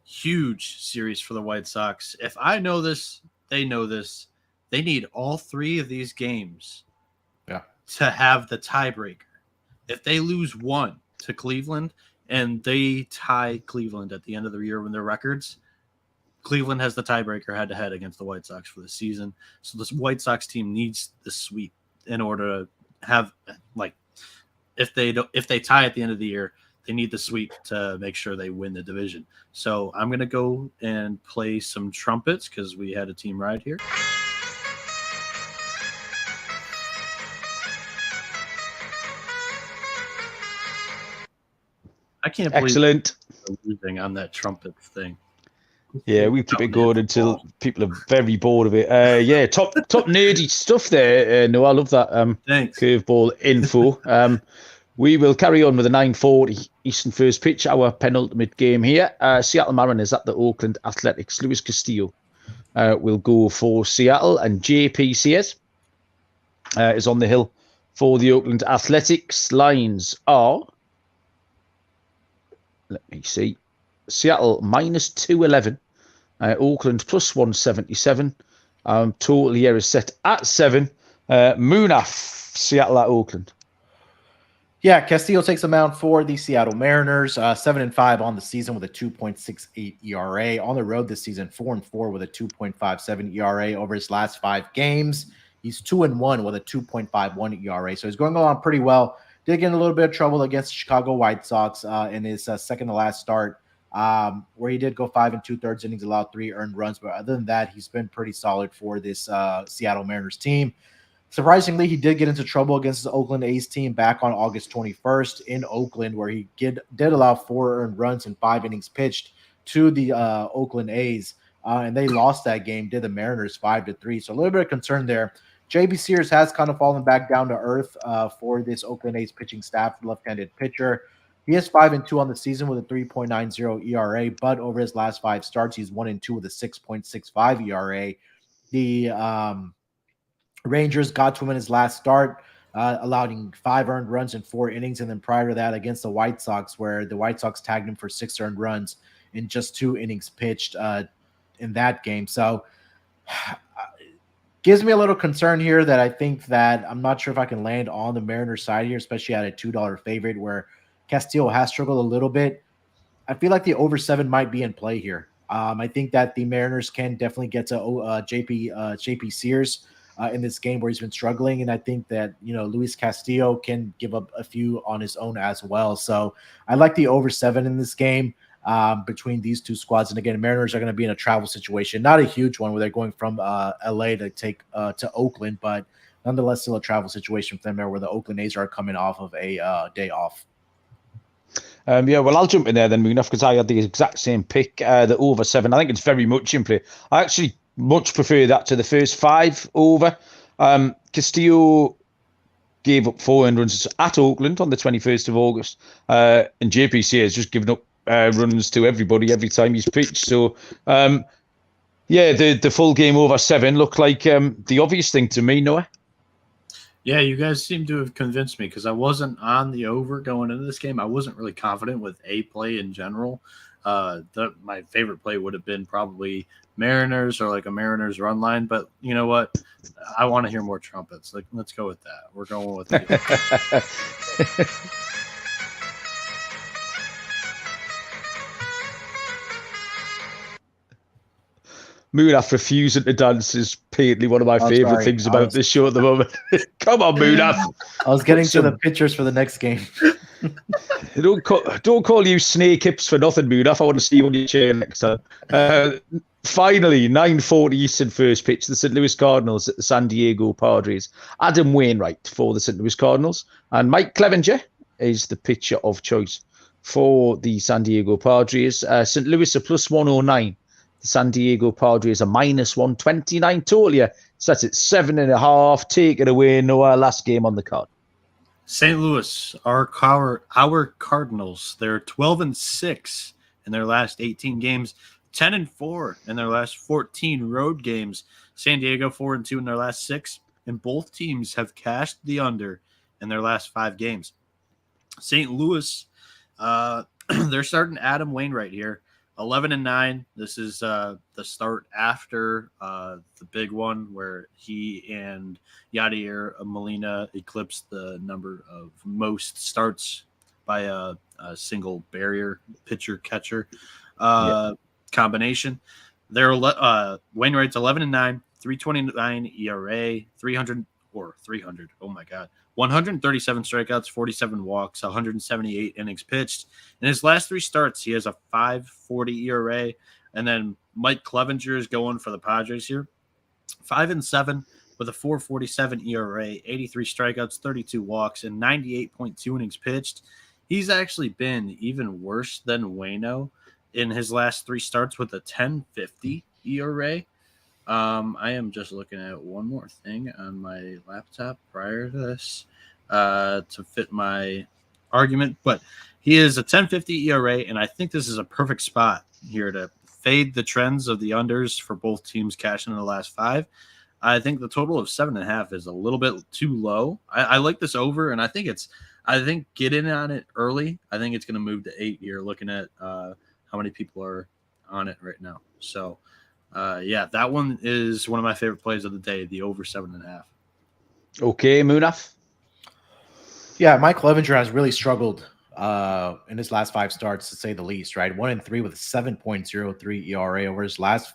huge series for the White Sox. If I know this, they know this. They need all three of these games to have the tiebreaker. If they lose one to Cleveland and they tie Cleveland at the end of the year when their records, Cleveland has the tiebreaker head-to-head against the White Sox for the season. So this White Sox team needs the sweep in order to have, like, if they tie at the end of the year, they need the sweep to make sure they win the division. So I'm going to go and play some trumpets because we had a team ride here. I can't believe Excellent. we're losing on that trumpet thing. Yeah, we keep it going until people are very bored of it. Yeah, top nerdy stuff there. No, I love that. Thanks. Curveball info. We will carry on with the 9:40 Eastern first pitch, our penultimate game here. Seattle Mariners at the Oakland Athletics. Luis Castillo will go for Seattle, and JP Sears is on the hill for the Oakland Athletics. Lines are, let me see, Seattle minus 211, Oakland plus 177. Total here is set at 7. Munaf, Seattle at Oakland. Yeah, Castillo takes a mound for the Seattle Mariners, 7-5 on the season with a 2.68 ERA. On the road this season, 4-4 with a 2.57 ERA over his last 5 games. He's 2-1 with a 2.51 ERA. So he's going along pretty well. Did get in a little bit of trouble against the Chicago White Sox in his second to last start, where he did go 5 2/3 innings, allowed 3 earned runs. But other than that, he's been pretty solid for this Seattle Mariners team. Surprisingly, he did get into trouble against the Oakland A's team back on August 21st in Oakland, where he did allow 4 earned runs in 5 innings pitched to the Oakland A's, and they lost that game, did the Mariners 5-3. So a little bit of concern there. JB Sears has kind of fallen back down to earth for this Oakland A's pitching staff, left-handed pitcher. He is 5-2 on the season with a 3.90 ERA, but over his last 5 starts, he's 1-2 with a 6.65 ERA. The Rangers got to him in his last start, allowing 5 earned runs in 4 innings, and then prior to that against the White Sox, where the White Sox tagged him for 6 earned runs in just 2 innings pitched in that game. So gives me a little concern here that I think that I'm not sure if I can land on the Mariners side here, especially at a $2 favorite where Castillo has struggled a little bit. I feel like the over 7 might be in play here. I think that the Mariners can definitely get to JP Sears in this game where he's been struggling. And I think that, Luis Castillo can give up a few on his own as well. So I like the over 7 in this game between these two squads. And again, the Mariners are going to be in a travel situation, not a huge one where they're going from LA to take to Oakland, but nonetheless, still a travel situation for them there where the Oakland A's are coming off of a day off. Yeah, well, I'll jump in there then, Munaf, because I had the exact same pick, the over 7. I think it's very much in play. I actually much prefer that to the first 5 over. Castillo gave up 4 earned runs at Oakland on the 21st of August, and JPC has just given up runs to everybody every time he's pitched. So, yeah, the full game over 7 looked like the obvious thing to me, Noah. Yeah, you guys seem to have convinced me because I wasn't on the over going into this game. I wasn't really confident with a play in general. My favorite play would have been probably Mariners or like a Mariners run line. But you know what? I want to hear more trumpets. Like, let's go with that. We're going with it. Munaf refusing to dance is patently one of my favorite things about this show at the moment. Come on, Munaf. I was getting to the pictures for the next game. Don't call you snake hips for nothing, Munaf. I want to see you on your chair next time. Finally, 9:40 Eastern first pitch. The St. Louis Cardinals at the San Diego Padres. Adam Wainwright for the St. Louis Cardinals. And Mike Clevenger is the pitcher of choice for the San Diego Padres. St. Louis are plus 109. The San Diego Padres are minus 129 total. Yeah, so that's it, 7.5. Take it away, Noah. Last game on the card. St. Louis, our Cardinals, they're 12-6 in their last 18 games, 10-4 in their last 14 road games. San Diego 4-2 in their last 6, and both teams have cashed the under in their last 5 games. St. Louis, they're starting Adam Wainwright here, 11-9. This is the start after the big one where he and Yadier Molina eclipsed the number of most starts by a single barrier pitcher catcher combination. They're Wainwright's 11-9, 3.29 ERA, 300. Oh my God. 137 strikeouts, 47 walks, 178 innings pitched. In his last 3 starts, he has a 5.40 ERA. And then Mike Clevenger is going for the Padres here. 5-7 with a 4.47 ERA, 83 strikeouts, 32 walks, and 98.2 innings pitched. He's actually been even worse than Waino in his last 3 starts with a 10.50 ERA. I am just looking at one more thing on my laptop prior to this to fit my argument, but he is a 10.50 ERA, and I think this is a perfect spot here to fade the trends of the unders for both teams cashing in the last 5. I think the total of 7.5 is a little bit too low. I like this over, and I think get in on it early. I think it's going to move to 8 here, looking at how many people are on it right now. So, that one is one of my favorite plays of the day, the over 7.5. Okay, Munaf. Yeah, Mike Clevenger has really struggled in his last 5 starts, to say the least, right? 1-3 with a 7.03 ERA. Over his last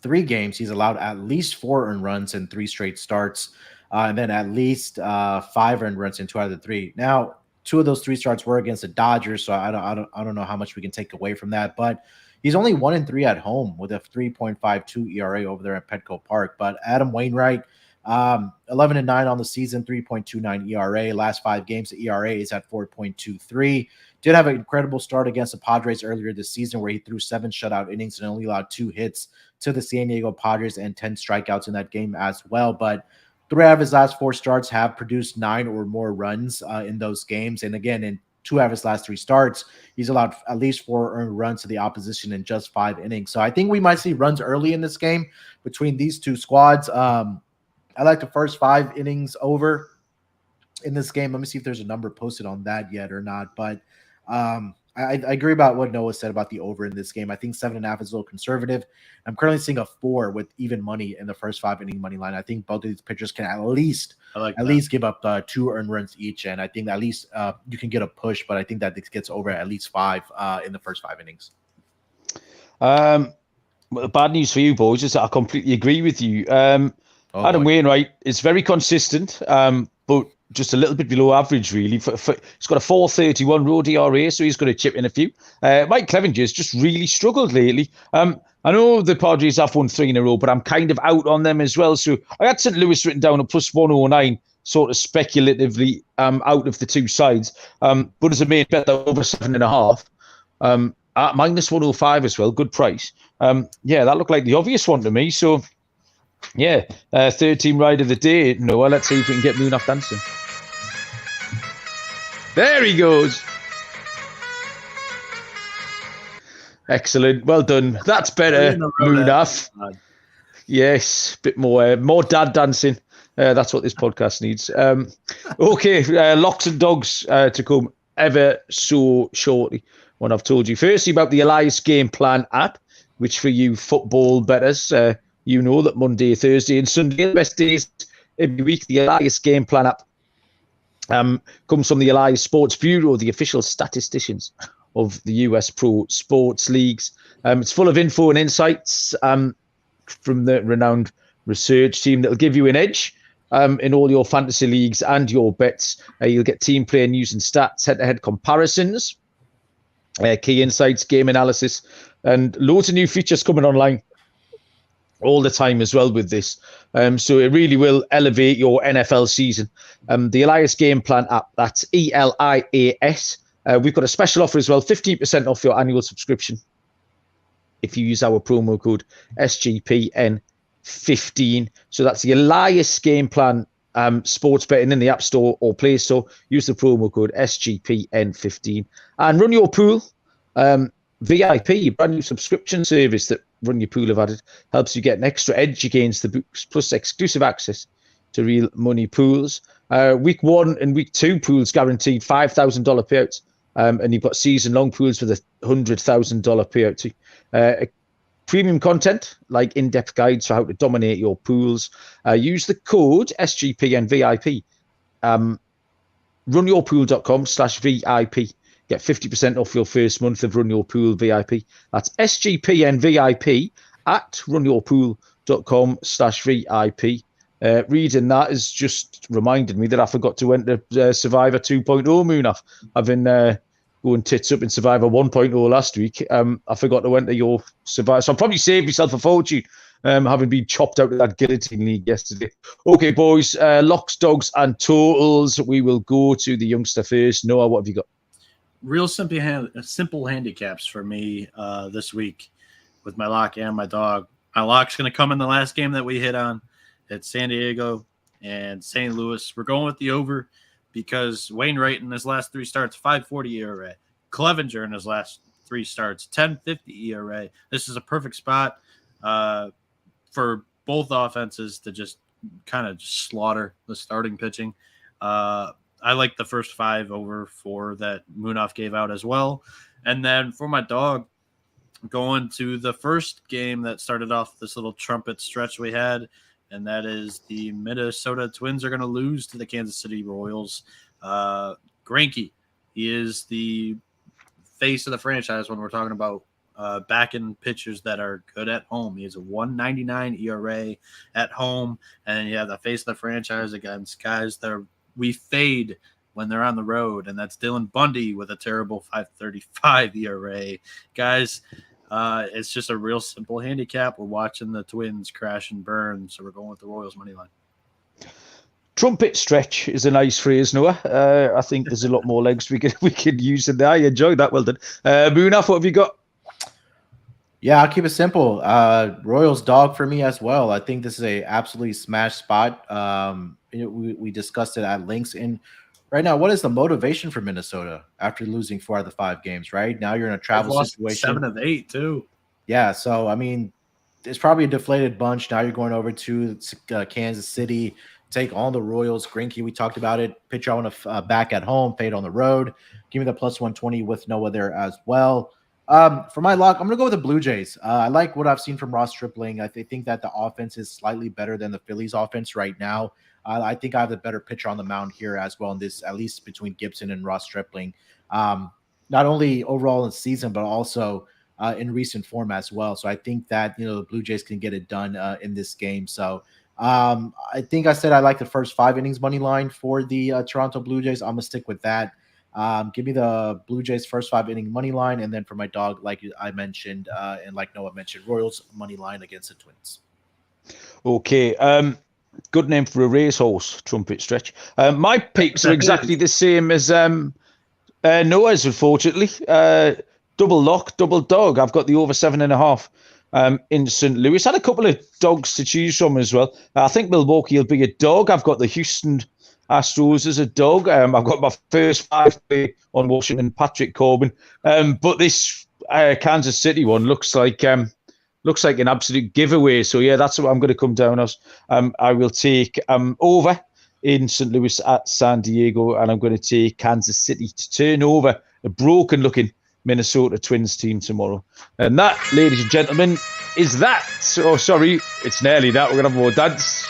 3 games, he's allowed at least 4 earned runs in 3 straight starts, and then at least 5 earned runs in 2 out of the 3. Now, 2 of those 3 starts were against the Dodgers, so I don't know how much we can take away from that, but he's only 1-3 at home with a 3.52 ERA over there at Petco Park. But Adam Wainwright, 11-9 on the season, 3.29 ERA. Last 5 games, the ERA is at 4.23. Did have an incredible start against the Padres earlier this season where he threw 7 shutout innings and only allowed 2 hits to the San Diego Padres and 10 strikeouts in that game as well. But 3 out of his last 4 starts have produced 9 or more runs in those games. And again, in 2 out of his last 3 starts, he's allowed at least 4 earned runs to the opposition in just 5 innings. So I think we might see runs early in this game between these 2 squads. I like the first 5 innings over in this game. Let me see if there's a number posted on that yet or not. But I agree about what Noah said about the over in this game. I think 7.5 is a little conservative. I'm currently seeing a 4 with even money in the first 5 inning money line. I think both of these pitchers can at least give up 2 earned runs each, and I think at least you can get a push. But I think that this gets over at least 5 in the first 5 innings. Well, the bad news for you boys is that I completely agree with you. Adam Wainwright is very consistent, but just a little bit below average, really. He's got a 4.31 road ERA, so he's going to chip in a few. Mike Clevenger's just really struggled lately. I know the Padres have won 3 in a row, but I'm kind of out on them as well. So I had St. Louis written down at plus 109, sort of speculatively out of the 2 sides. But as a main bet, they're over 7.5. At minus 105 as well, good price. That looked like the obvious one to me. So, third team ride of the day. Noah, let's see if we can get Munaf dancing. There he goes. Excellent. Well done. That's better, Munaf. Yes, a bit more dad dancing. That's what this podcast needs. Okay, locks and dogs to come ever so shortly. When I've told you firstly about the Elias Game Plan app, which for you football bettors, you know that Monday, Thursday, and Sunday are the best days every week. The Elias Game Plan app comes from the Elias Sports Bureau, the official statisticians of the US Pro Sports Leagues. It's full of info and insights from the renowned research team that'll give you an edge in all your fantasy leagues and your bets. You'll get team player news and stats, head-to-head comparisons, key insights, game analysis, and loads of new features coming online all the time as well with this. So it really will elevate your NFL season. The Elias Game Plan app, that's ELIAS. We've got a special offer as well, 15% off your annual subscription if you use our promo code SGPN15. So that's the Elias Game Plan sports betting in the App Store or Play Store. Use the promo code SGPN15 and Run Your Pool. VIP, brand new subscription service that Run Your Pool have added, helps you get an extra edge against the books, plus exclusive access to real money pools. Week 1 and week 2 pools guaranteed $5,000 payouts, and you've got season-long pools with a $100,000 payout too. Premium content like in-depth guides for how to dominate your pools. Use the code SGPNVIP. Runyourpool.com/VIP. Get 50% off your first month of Run Your Pool VIP. That's SGPNVIP at runyourpool.com/VIP. Reading that has just reminded me that I forgot to enter Survivor 2.0 Moonaf. I've been going tits up in Survivor 1.0 last week. I forgot to enter your Survivor. So I'll probably save myself a fortune having been chopped out of that guillotine league yesterday. Okay, boys, locks, dogs, and totals. We will go to the youngster first. Noah, what have you got? Real simple handicaps for me this week with my lock and my dog. My lock's going to come in the last game that we hit on. It's San Diego and St. Louis. We're going with the over because Wainwright in his last 3 starts, 5.40 ERA. Clevenger in his last 3 starts, 10.50 ERA. This is a perfect spot for both offenses to just kind of slaughter the starting pitching. I like the first 5 over 4 that Munaf gave out as well. And then for my dog, going to the first game that started off this little trumpet stretch we had, and that is the Minnesota Twins are going to lose to the Kansas City Royals. Greinke, he is the face of the franchise when we're talking about backing pitchers that are good at home. He has a 1.99 ERA at home, and you have the face of the franchise against guys that we fade when they're on the road, and that's Dylan Bundy with a terrible 5.35 ERA. Guys, it's just a real simple handicap. We're watching the Twins crash and burn, so we're going with the Royals money line. Trumpet stretch is a nice phrase, Noah. I think there's a lot more legs we could use in there. I enjoyed that. Well done. Munaf, what have you got? Yeah, I'll keep it simple. Royals dog for me as well. I think this is a absolutely smash spot. We discussed it at links. And right now, what is the motivation for Minnesota after losing 4 out of the 5 games? Right now, you're in a travel situation. 7 of 8 too. Yeah, so I mean, it's probably a deflated bunch. Now you're going over to Kansas City, take on the Royals. Greinke, we talked about it. Pitcher on a back at home, fade on the road. Give me the plus 120 with Noah there as well. For my lock, I'm going to go with the Blue Jays. I like what I've seen from Ross Stripling. I think that the offense is slightly better than the Phillies offense right now. I think I have the better pitcher on the mound here as well in this, at least between Gibson and Ross Stripling. Not only overall in the season, but also in recent form as well. So I think that, the Blue Jays can get it done in this game. So I think I said I like the first 5 innings money line for the Toronto Blue Jays. I'm going to stick with that. Give me the Blue Jays first 5 inning money line, and then for my dog, like I mentioned, and like Noah mentioned, Royals money line against the Twins. Okay, good name for a racehorse, trumpet stretch. My picks are exactly the same as Noah's, unfortunately. Double lock, double dog. I've got the over 7.5 in St. Louis. Had a couple of dogs to choose from as well. I think Milwaukee will be a dog. I've got the Houston Astros as a dog. I've got my first 5 on Washington, Patrick Corbin. But this Kansas City one looks like an absolute giveaway. So yeah, that's what I'm going to come down as. I will take over in St. Louis at San Diego, and I'm going to take Kansas City to turn over a broken-looking Minnesota Twins team tomorrow. And that, ladies and gentlemen, is that. Oh, sorry, it's nearly that. We're going to have more dance.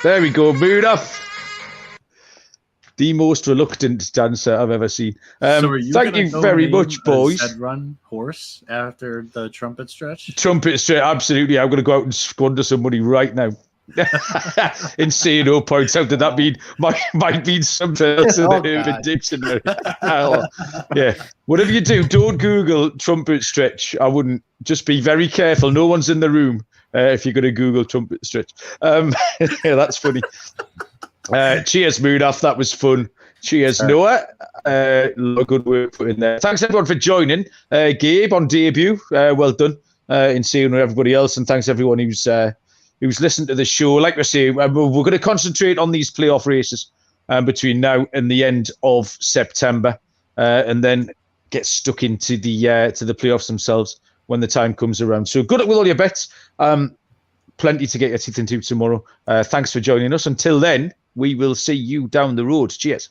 There we go, mood off. The most reluctant dancer I've ever seen. Thank you very much, boys. Run horse after the trumpet stretch? Trumpet stretch, absolutely. I'm going to go out and squander some money right now. Insano points out that might mean something else in the Urban Dictionary. Yeah. Whatever you do, don't Google trumpet stretch. I wouldn't. Just be very careful. No one's in the room if you're going to Google trumpet stretch. Yeah, that's funny. Cheers, Moonaf. That was fun. Cheers, Noah. Good work put in there. Thanks everyone for joining. Gabe on debut. Well done in seeing everybody else, and thanks everyone who's who's listened to the show. Like I say, we're going to concentrate on these playoff races between now and the end of September, and then get stuck into the playoffs themselves when the time comes around. So good luck with all your bets. Plenty to get your teeth into tomorrow. Thanks for joining us. Until then, we will see you down the road. Cheers.